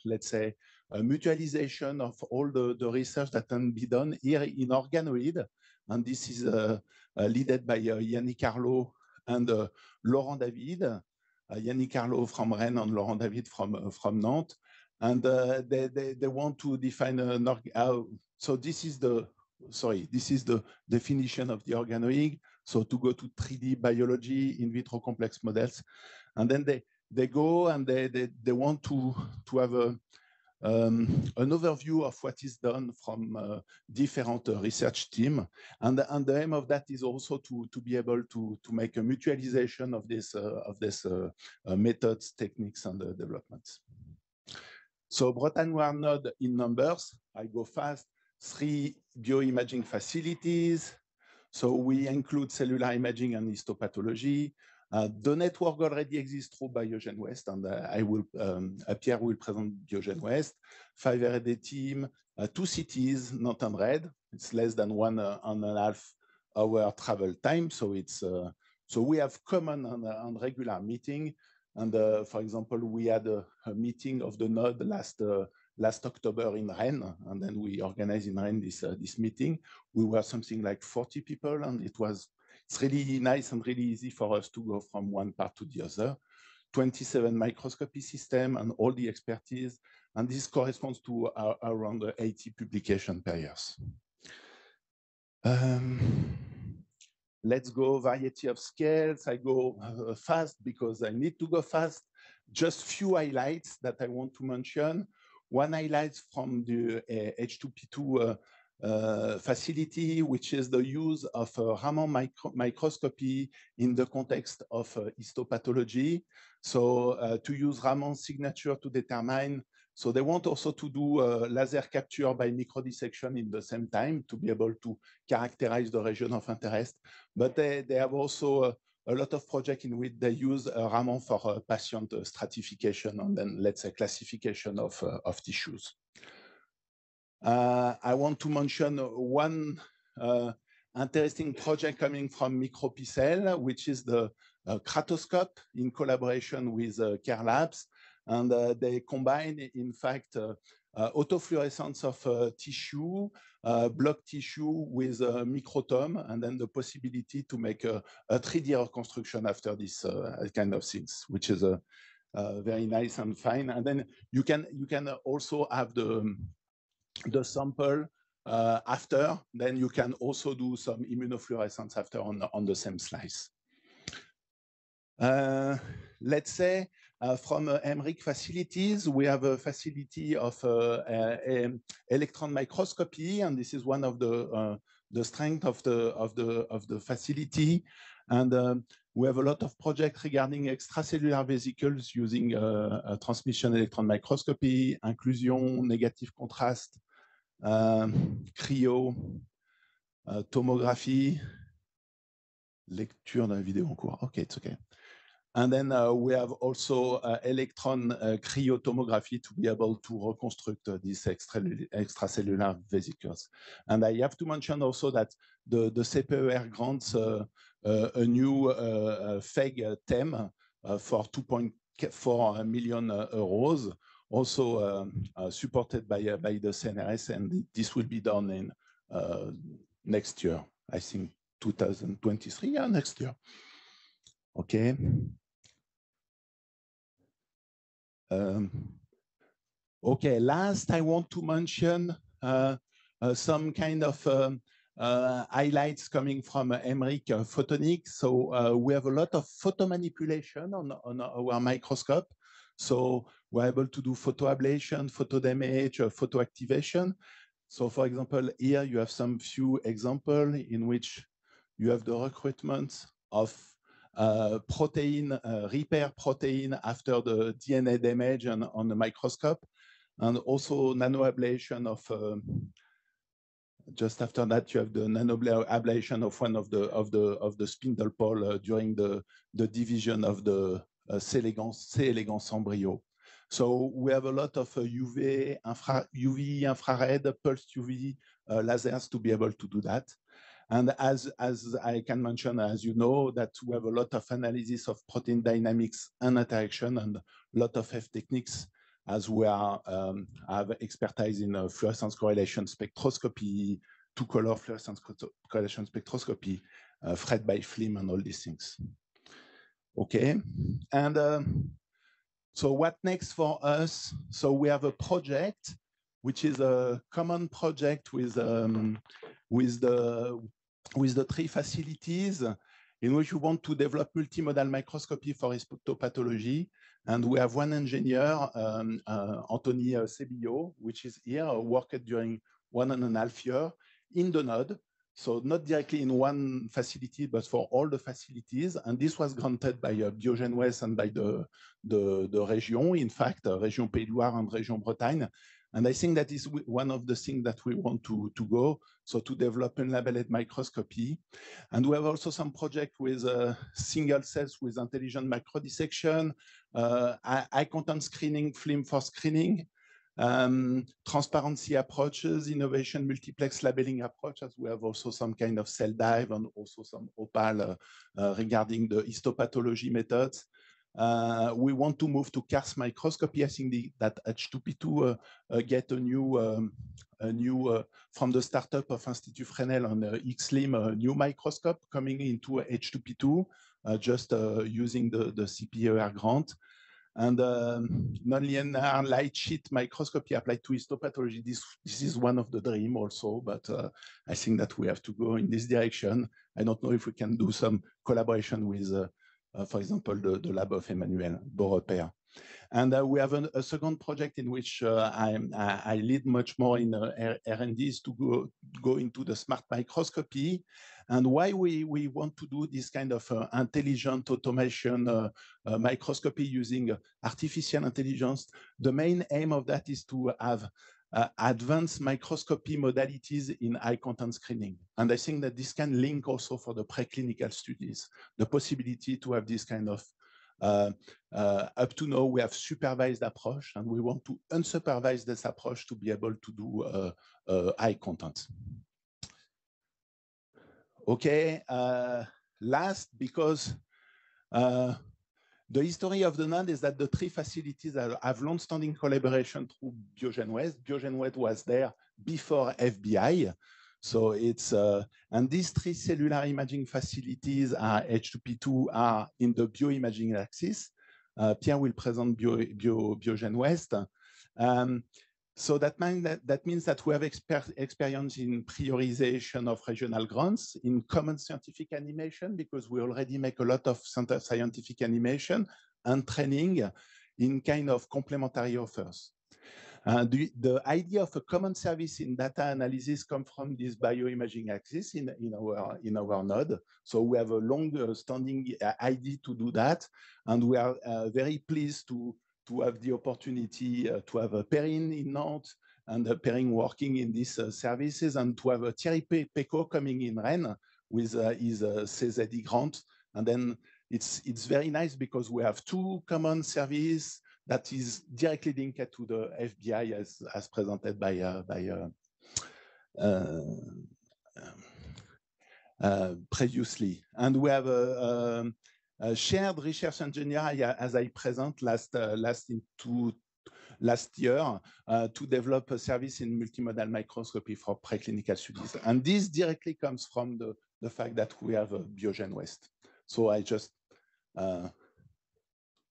let's say, mutualization of all the research that can be done here in organoid. And this is led by Yannick Arlot and Laurent David. Yannick Arlot from Rennes and Laurent David from Nantes. And they want to define so this is the definition of the organoid. So to go to 3D biology, in vitro complex models, and then they go and they want to have an overview of what is done from different research teams, and the aim of that is also to be able to make a mutualization of this methods, techniques, and developments. So Bretagne-Loire node in numbers, I go fast, 3 bioimaging facilities. So we include cellular imaging and histopathology. The network already exists through Biogen West, and Pierre will present Biogen West. 5 R&D team, 2 cities, Nantes and Rennes. It's less than 1.5 hour travel time. So it's so we have common and regular meeting. And for example, we had a meeting of the node last October in Rennes, and then we organized in Rennes this meeting. We were something like 40 people, and it's really nice and really easy for us to go from one part to the other. 27 microscopy system and all the expertise, and this corresponds to around 80 publications per year. Let's go variety of scales. I go fast because I need to go fast. Just few highlights that I want to mention. One highlight from the H2P2 facility, which is the use of Raman microscopy in the context of histopathology. So to use Raman's signature to determine So they want also to do laser capture by microdissection in the same time to be able to characterize the region of interest. But they have also a lot of projects in which they use Raman for patient stratification and then, let's say, classification of tissues. I want to mention one interesting project coming from MicroPicel, which is the Cratoscope in collaboration with Care Labs. And they combine, in fact, autofluorescence of tissue, block tissue with microtome, and then the possibility to make a 3D reconstruction after this kind of things, which is very nice and fine. And then you can also have the sample after, then you can also do some immunofluorescence after on the same slice. Let's say from Emmerich facilities, we have a facility of electron microscopy, and this is one of the strength of the facility. And we have a lot of projects regarding extracellular vesicles using transmission electron microscopy, inclusion, negative contrast, cryo, tomographie, lecture de la vidéo en cours. Okay, it's okay. And then we have also electron cryotomography to be able to reconstruct these extracellular vesicles. And I have to mention also that the CPER grants a new FEG TEM for 2.4 million euros, also supported by the CNRS, and this will be done in next year, I think 2023, yeah, next year. Okay. Okay, last I want to mention some kind of highlights coming from Emmerich Photonics. So we have a lot of photo manipulation on our microscope. So we're able to do photo ablation, photo damage, photo activation. So for example, here you have some few examples in which you have the recruitment of protein, repair protein after the DNA damage on the microscope, and also nanoablation of, just after that, you have the nanoablation of one of the spindle pole during the division of the C. elegans embryo. So we have a lot of UV, infrared, pulsed UV lasers to be able to do that. And as I can mention, as you know, that we have a lot of analysis of protein dynamics and interaction, and a lot of F techniques, as we are have expertise in fluorescence correlation spectroscopy, two-color fluorescence correlation spectroscopy, Fred by film, and all these things. Okay, and so what next for us? So we have a project, which is a common project with the three facilities, in which we want to develop multimodal microscopy for histopathology. And we have one engineer, Anthony Sebillo, which is here, worked during 1.5 years in the node. So not directly in one facility, but for all the facilities. And this was granted by Biogène West and by the région, in fact, Région Pays de Loire and Région Bretagne. And I think that is one of the things that we want to go, so to develop unlabeled microscopy. And we have also some project with single cells with intelligent microdissection, high content screening, film for screening, transparency approaches, innovation multiplex labeling approach, as we have also some kind of cell dive and also some opal regarding the histopathology methods. We want to move to Cars microscopy. I think that H2P2 get a new from the startup of Institut Fresnel on X-Lim, a new microscope coming into H2P2, just using the CPER grant. And nonlinear light sheet microscopy applied to histopathology. This is one of the dream also, but I think that we have to go in this direction. I don't know if we can do some collaboration with, for example, the lab of Emmanuel Beaurepaire. And we have a second project in which I lead much more in R&D is to go into the smart microscopy. And why we want to do this kind of intelligent automation microscopy using artificial intelligence. The main aim of that is to have advanced microscopy modalities in high content screening. And I think that this can link also for the preclinical studies, the possibility to have this kind of up to now, we have supervised approach, and we want to unsupervise this approach to be able to do high content. Okay, last, because the history of the NAND is that the three facilities have long-standing collaboration through Biogen West. Biogen West was there before FBI. So it's, and these three cellular imaging facilities are H2P2 are in the bioimaging axis. Pierre will present Biogen West. So that means that we have experience in prioritization of regional grants, in common scientific animation, because we already make a lot of scientific animation, and training in kind of complementary offers. The idea of a common service in data analysis comes from this bioimaging axis in our node. So we have a long-standing idea to do that, and we are very pleased to have the opportunity to have a Perrine in Nantes and a Perrine working in these services, and to have a Thierry Pecot coming in Rennes with his CZE grant. And then it's very nice because we have two common services that is directly linked to the FBI as presented by previously. And we have a shared research engineer, as I present last year, to develop a service in multimodal microscopy for preclinical studies. And this directly comes from the fact that we have a Biogen West. So I just,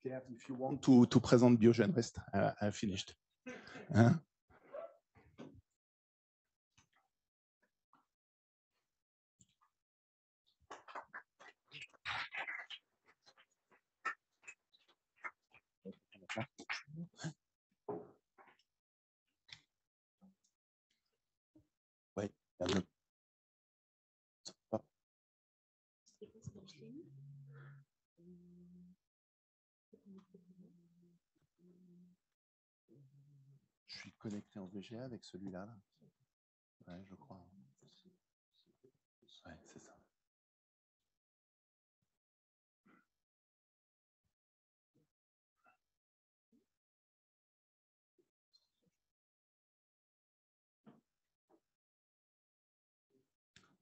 if you want to present Biogen West, I finished. Ouais, je suis connecté en VGA avec celui-là. Ouais, je crois. Ouais, c'est ça.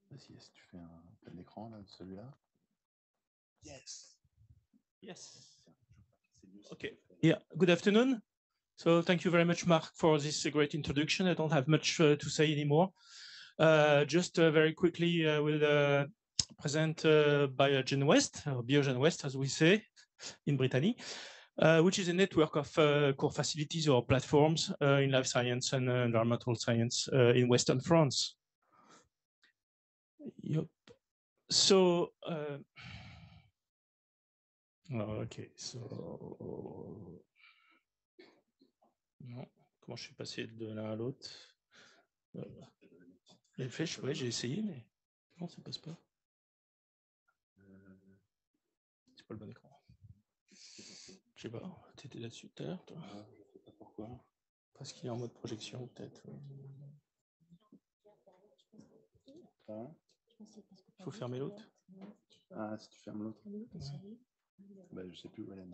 Vas-y, est-ce que tu fais un écran là, de celui-là? Yes. Yes. Okay. Yeah. Good afternoon. So thank you very much, Mark, for this great introduction. I don't have much to say anymore. Just very quickly, we'll present Biogen West, or Biogen West, as we say in Brittany, which is a network of core facilities or platforms in life science and environmental science in Western France. Yep. So, okay, so... Non, comment je suis passé de l'un à l'autre? Les flèches, ouais, j'ai essayé, mais non, ça passe pas. C'est pas le bon écran. Je sais pas, tu étais là-dessus tout à l'heure, toi? Je sais pas pourquoi. Parce qu'il est en mode projection, peut-être. Il faut fermer l'autre. Ah, si tu fermes l'autre. Ouais. Bah, je sais plus où elle est.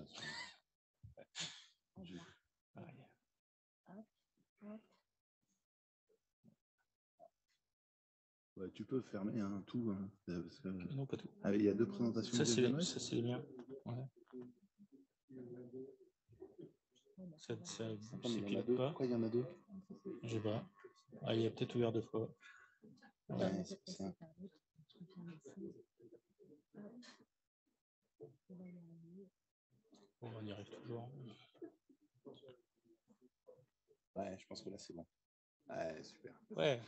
Ouais, tu peux fermer tout. Parce que... Non, pas tout. Ah, il y a deux présentations. Ça, c'est les miens. Ouais. Ça s'épile pas. Pourquoi il y en a deux? Je sais pas. Ah, il y a peut-être ouvert deux fois. Ouais, c'est pour ça. Bon, on y arrive toujours. Ouais, je pense que là, c'est bon. Ouais, super. Ouais.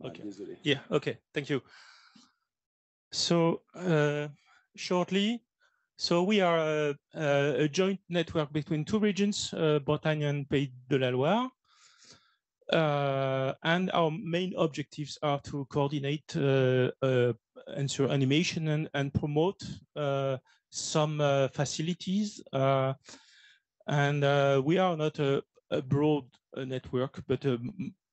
Okay. Désolé. Yeah, okay. Thank you. So, shortly, So we are a joint network between two regions, Bretagne and Pays de la Loire. And our main objectives are to coordinate, ensure animation and promote some facilities. And we are not a broad network, but a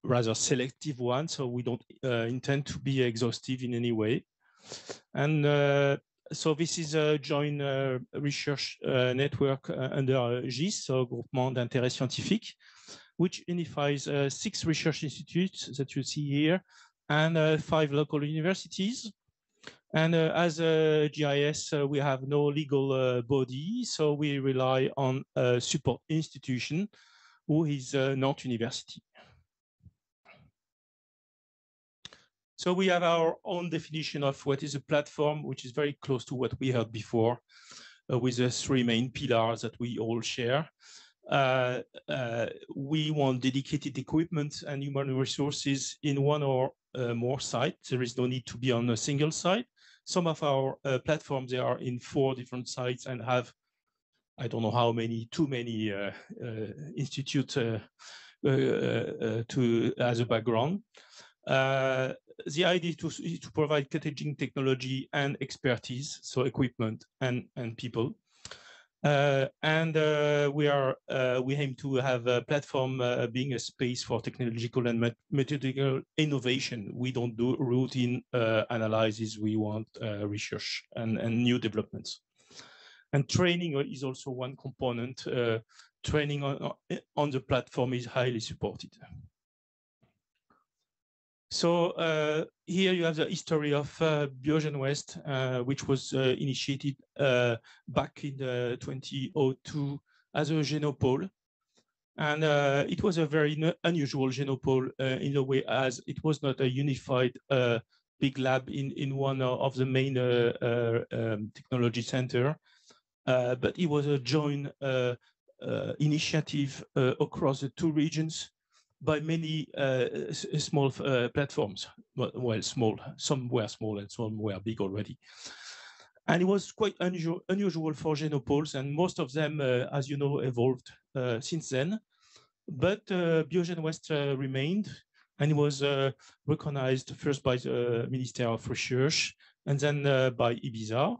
rather selective one. So we don't intend to be exhaustive in any way. And so this is a joint research network under GIS, so Groupement d'Intérêt Scientifique, which unifies 6 research institutes that you see here and 5 local universities. And as a GIS, we have no legal body, so we rely on a support institution who is Nantes University. So we have our own definition of what is a platform, which is very close to what we heard before, with the 3 main pillars that we all share. We want dedicated equipment and human resources in one or more sites. There is no need to be on a single site. Some of our platforms, they are in 4 different sites and have, I don't know how many, too many institutes as a background. The idea is to provide cutting-edge technology and expertise, so equipment and people. We aim to have a platform being a space for technological and methodological innovation. We don't do routine analysis. We want research and new developments. And training is also one component. Training on the platform is highly supported. So here you have the history of Biogen West, which was initiated back in 2002 as a genopole. And it was a very unusual genopole in a way as it was not a unified big lab in one of the main technology center, but it was a joint initiative across the 2 regions by many small platforms. Well, small. Some were small and some were big already. And it was quite unusual for genopoles, and most of them, as you know, evolved since then. But Biogen West remained, and it was recognized first by the Minister of Research and then by Ibiza.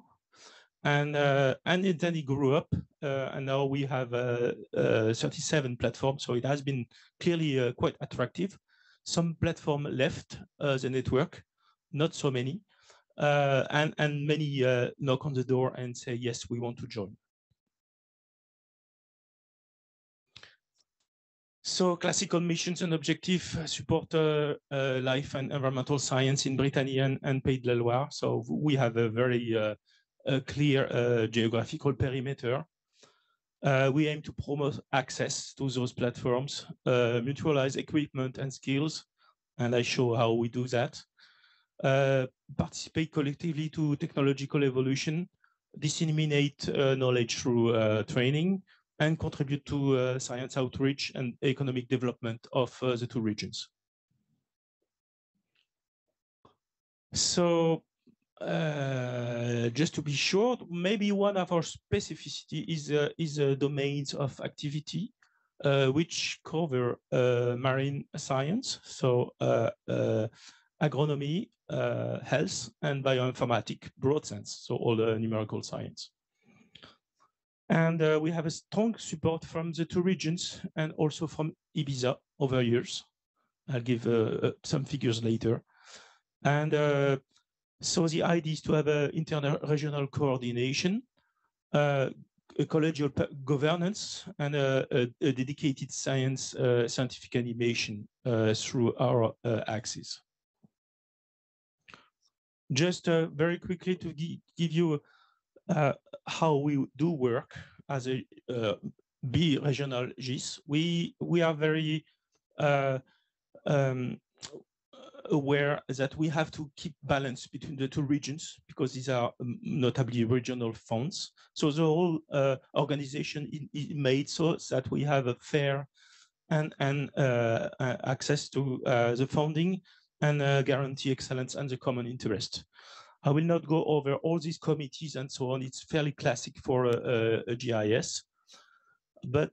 And then it grew up, and now we have 37 platforms. So it has been clearly quite attractive. Some platform left the network, not so many, and many knock on the door and say, yes, we want to join. So classical missions and objectives support life and environmental science in Bretagne and Pays de la Loire. So we have a very clear geographical perimeter. We aim to promote access to those platforms, mutualize equipment and skills, and I show how we do that. Participate collectively to technological evolution, disseminate knowledge through training, and contribute to science outreach and economic development of the 2 regions. So just to be short, maybe one of our specificity is domains of activity which cover marine science, so agronomy, health, and bioinformatics, broad sense, so all the numerical science. And we have a strong support from the 2 regions and also from Ibiza over years. I'll give some figures later. And so the idea is to have an inter-regional coordination, a collegial governance, and a dedicated scientific animation through our axis. Just very quickly to give you how we do work as a bi-regional GIS. We are very aware that we have to keep balance between the 2 regions because these are notably regional funds. So the whole organization is made so that we have a fair and access to the funding and guarantee excellence and the common interest. I will not go over all these committees and so on. It's fairly classic for a GIS, but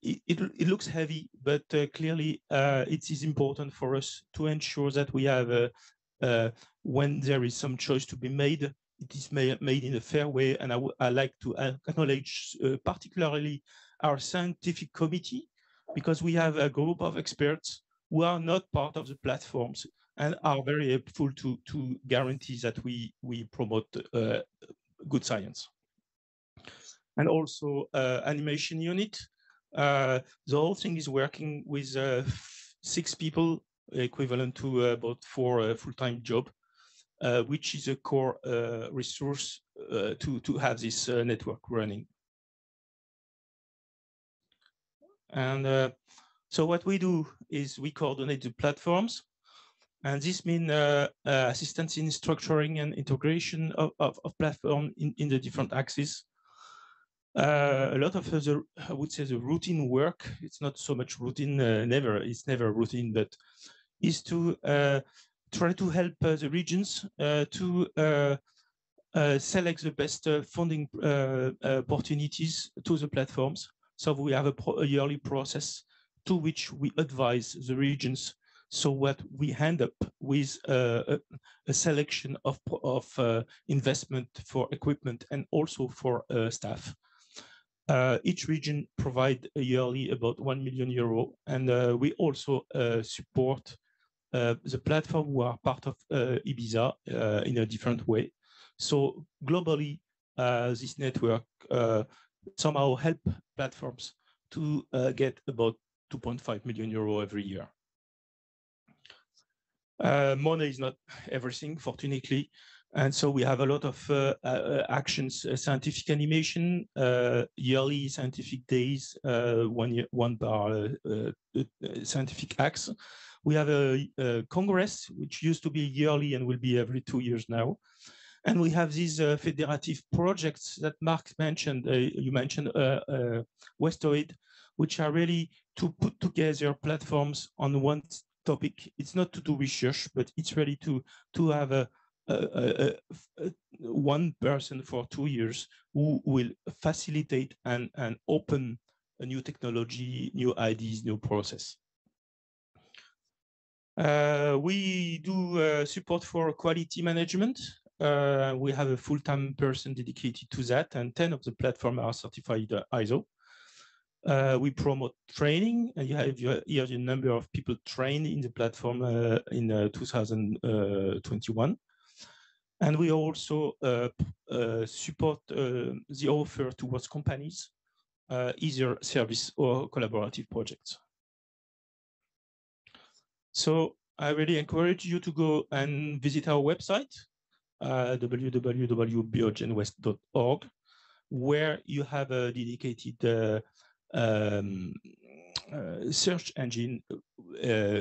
it looks heavy, but clearly it is important for us to ensure that we have, when there is some choice to be made, it is made in a fair way. And I like to acknowledge particularly our scientific committee, because we have a group of experts who are not part of the platforms and are very helpful to guarantee that we promote good science. And also animation unit. The whole thing is working with 6 people, equivalent to about 4 full-time job, which is a core resource to have this network running. And so what we do is we coordinate the platforms, and this means assistance in structuring and integration of platform in the different axes. A lot of the, I would say, the routine work, it's not so much routine, it's never routine, but is to try to help the regions to select the best funding opportunities to the platforms. So we have a yearly process to which we advise the regions. So what we end up with a selection of investment for equipment and also for staff. Each region provide yearly about €1 million, and we also support the platform who are part of Ibiza in a different way. So globally, this network somehow help platforms to get about €2.5 million every year. Money is not everything, fortunately. And so we have a lot of actions, scientific animation, yearly scientific days, one per scientific acts. We have a Congress, which used to be yearly and will be every 2 years now. And we have these federative projects that Mark mentioned. You mentioned Westoid, which are really to put together platforms on one topic. It's not to do research, but it's really to have one person for 2 years who will facilitate and open a new technology, new ideas, new process. We do support for quality management. We have a full-time person dedicated to that, and 10 of the platforms are certified ISO. We promote training, and you have here the number of people trained in the platform in 2021. And we also support the offer towards companies, either service or collaborative projects. So I really encourage you to go and visit our website, www.biogenwest.org, where you have a dedicated search engine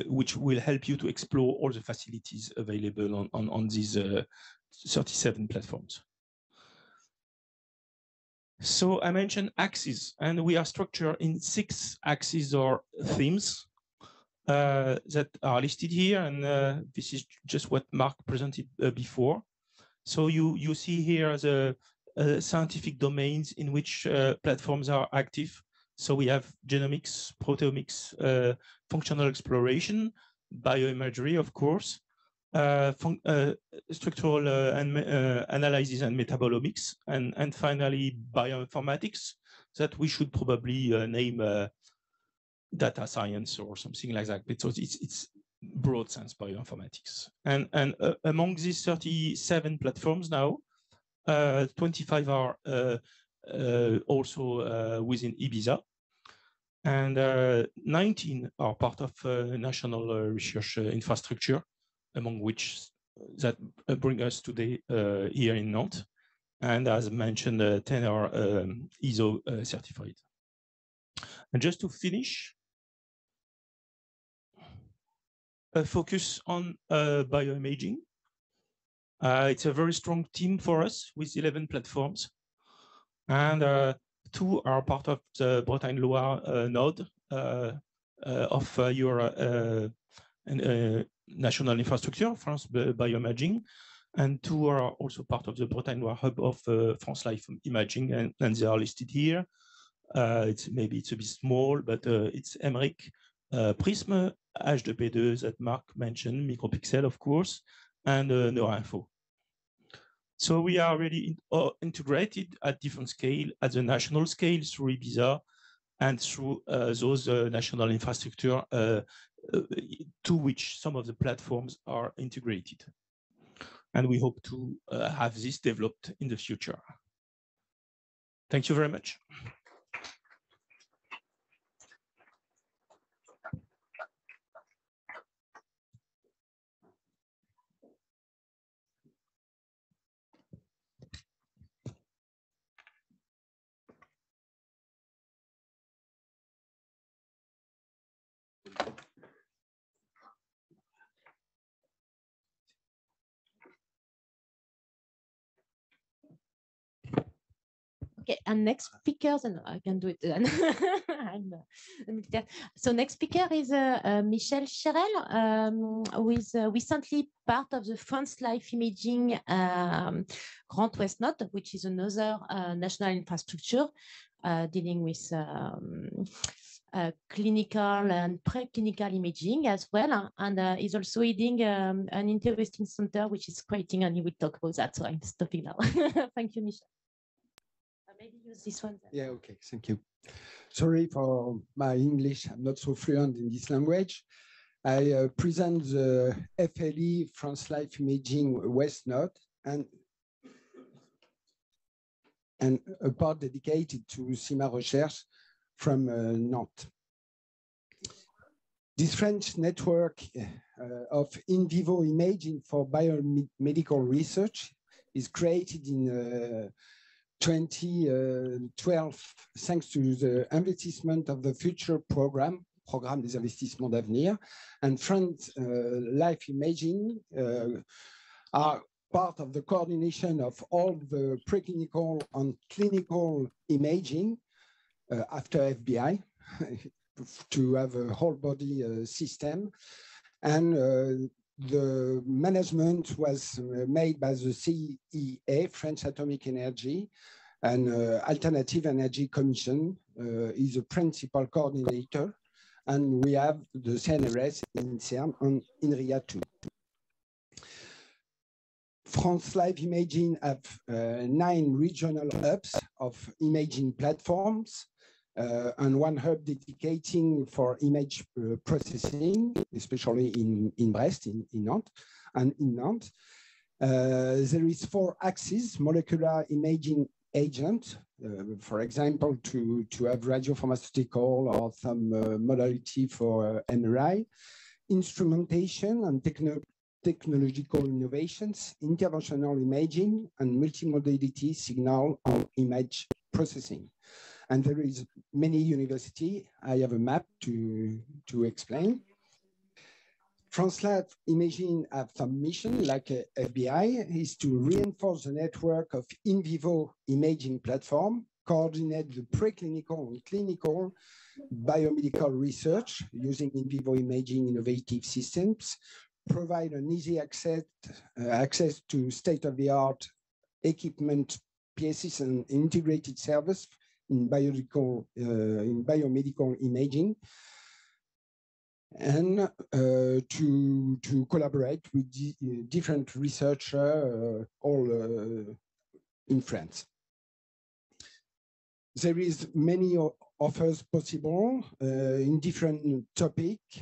which will help you to explore all the facilities available on these 37 platforms. So I mentioned axes, and we are structured in 6 axes or themes that are listed here, and this is just what Mark presented before. So you see here the scientific domains in which platforms are active. So we have genomics, proteomics, functional exploration, bioimagery, of course, structural analysis and metabolomics, and finally bioinformatics, that we should probably name data science or something like that, because it's broad sense bioinformatics. And among these 37 platforms now, 25 are also within Ibiza, and 19 are part of national research infrastructure, among which that bring us today here in Nantes. And as mentioned, 10 are ISO certified. And just to finish, a focus on bioimaging. It's a very strong team for us with 11 platforms. And 2 are part of the Bretagne-Loire node of your national infrastructure, France-BioImaging. and 2 are also part of the Bretagne-Loire hub of France-BioImaging, and they are listed here. Maybe it's a bit small, but it's Emmerich, Prism, H2P2 that Mark mentioned, Micropixel, of course, and Neuroinfo. So we are really integrated at different scale, at the national scale through Ibiza and through those national infrastructure to which some of the platforms are integrated. And we hope to have this developed in the future. Thank you very much. Okay, and next speaker, and I can do it then. So next speaker is Michel Cherel, who is recently part of the France-BioImaging Grand West Node, which is another national infrastructure dealing with clinical and preclinical imaging as well, and is also leading an interesting center which is creating, and he will talk about that. So I'm stopping now. Thank you, Michel. Maybe use this one. Yeah, okay, thank you. Sorry for my English, I'm not so fluent in this language. I present the FLE France-BioImaging West Node and a part dedicated to CIMA Recherche from Nantes. This French network of in vivo imaging for biomedical research is created in 2012, thanks to the investissement of the future Programme des investissements d'avenir, and France-BioImaging are part of the coordination of all the preclinical and clinical imaging after FBI to have a whole body system. And the management was made by the CEA, French Atomic Energy, and Alternative Energy Commission is a principal coordinator, and we have the CNRS in CERN and INRIA too. France-BioImaging have 9 regional hubs of imaging platforms, and 1 hub dedicating for image processing, especially in Brest, in Nantes, and in Nantes. There is 4 axes, molecular imaging agent, for example, to have radiopharmaceutical or some modality for MRI, instrumentation and technological innovations, interventional imaging, and multimodality signal and image processing. And there is many universities. I have a map to explain. France-BioImaging have some mission, like FBI, is to reinforce the network of in vivo imaging platform, coordinate the preclinical and clinical biomedical research using in vivo imaging innovative systems, provide an easy access to state-of-the-art equipment, pieces, and integrated service in biomedical imaging, and to collaborate with different researchers all in France. There is many offers possible in different topics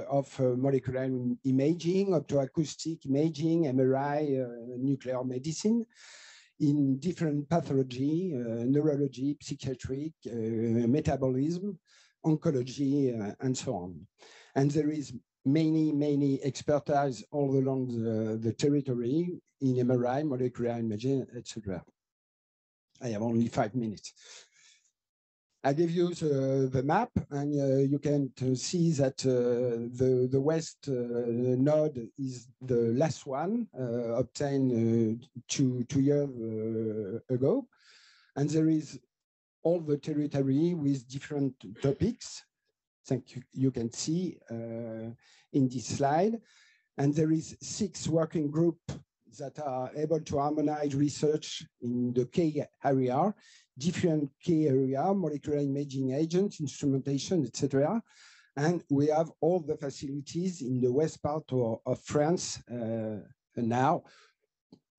of molecular imaging, optoacoustic imaging, MRI, nuclear medicine, in different pathology, neurology, psychiatric, metabolism, oncology, and so on. And there is many expertise all along the territory in MRI, molecular imaging, etc. I have only 5 minutes. I give you the map, and you can see that the West node is the last one obtained two years ago. And there is all the territory with different topics. Thank you. You can see in this slide. And there is 6 working groups that are able to harmonize research in the key area, different key area, molecular imaging agents, instrumentation, etc. And we have all the facilities in the west part of France now.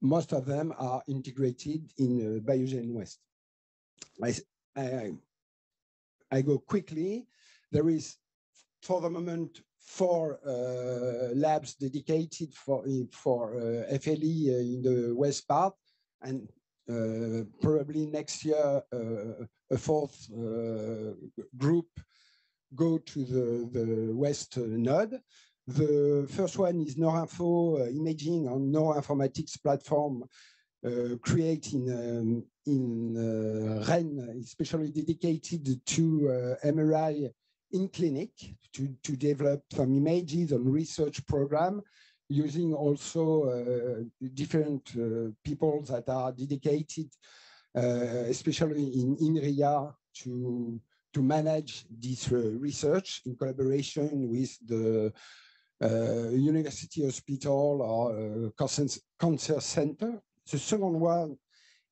Most of them are integrated in Biogen West. I go quickly. There is, for the moment, 4 labs dedicated for FLE in the west part, and probably next year a 4th group go to the west node. The first one is Neuroinfo imaging on neuroinformatics platform created in Rennes, especially dedicated to MRI in clinic to develop some images on research program, using also different people that are dedicated, especially in INRIA, to manage this research in collaboration with the University Hospital or Cancer Center. The second one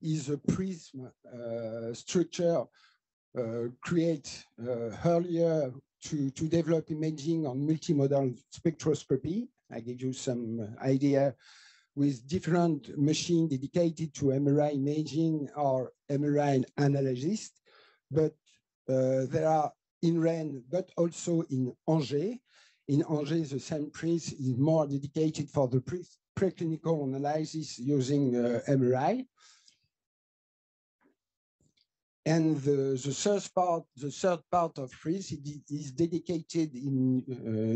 is a prism structure create earlier to develop imaging on multimodal spectroscopy. I give you some idea with different machines dedicated to MRI imaging or MRI analysis, but there are in Rennes, but also in Angers. In Angers, the same prism is more dedicated for the preclinical analysis using MRI. And the third part of FRIS is dedicated in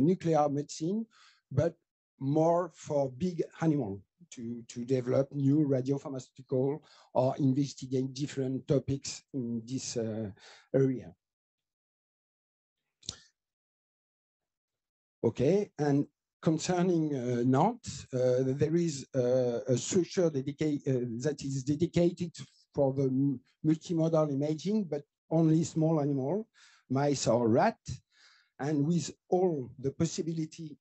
nuclear medicine, but more for big animal to develop new radiopharmaceutical or investigate different topics in this area. Okay, and concerning Nantes, there is a structure that is dedicated for the multimodal imaging, but only small animal, mice or rat, and with all the possibility,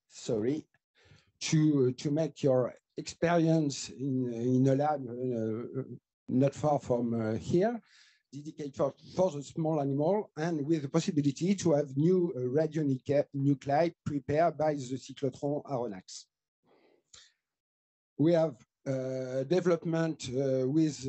to make your experience in a lab not far from here, dedicated for the small animal, and with the possibility to have new radionuclide prepared by the cyclotron Aronax. We have development with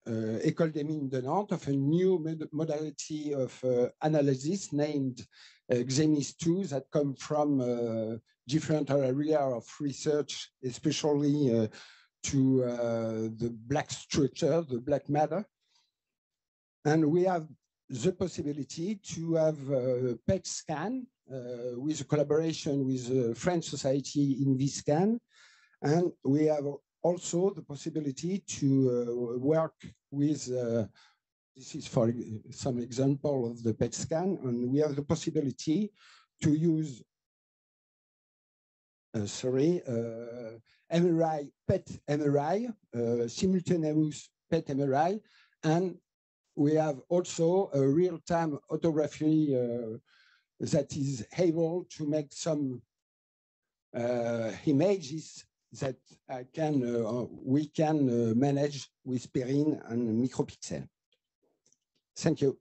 École des Mines de Nantes of a new modality of analysis named XEMIS2 that come from different areas of research, especially to the black structure, the black matter. And we have the possibility to have a PET scan with a collaboration with the French Society in VScan. And we have also the possibility to work with, this is for some example of the PET scan, and we have the possibility to use, MRI, PET MRI, simultaneous PET MRI, and we have also a real-time photography that is able to make some images that we can manage with Perrine and micropixel. Thank you.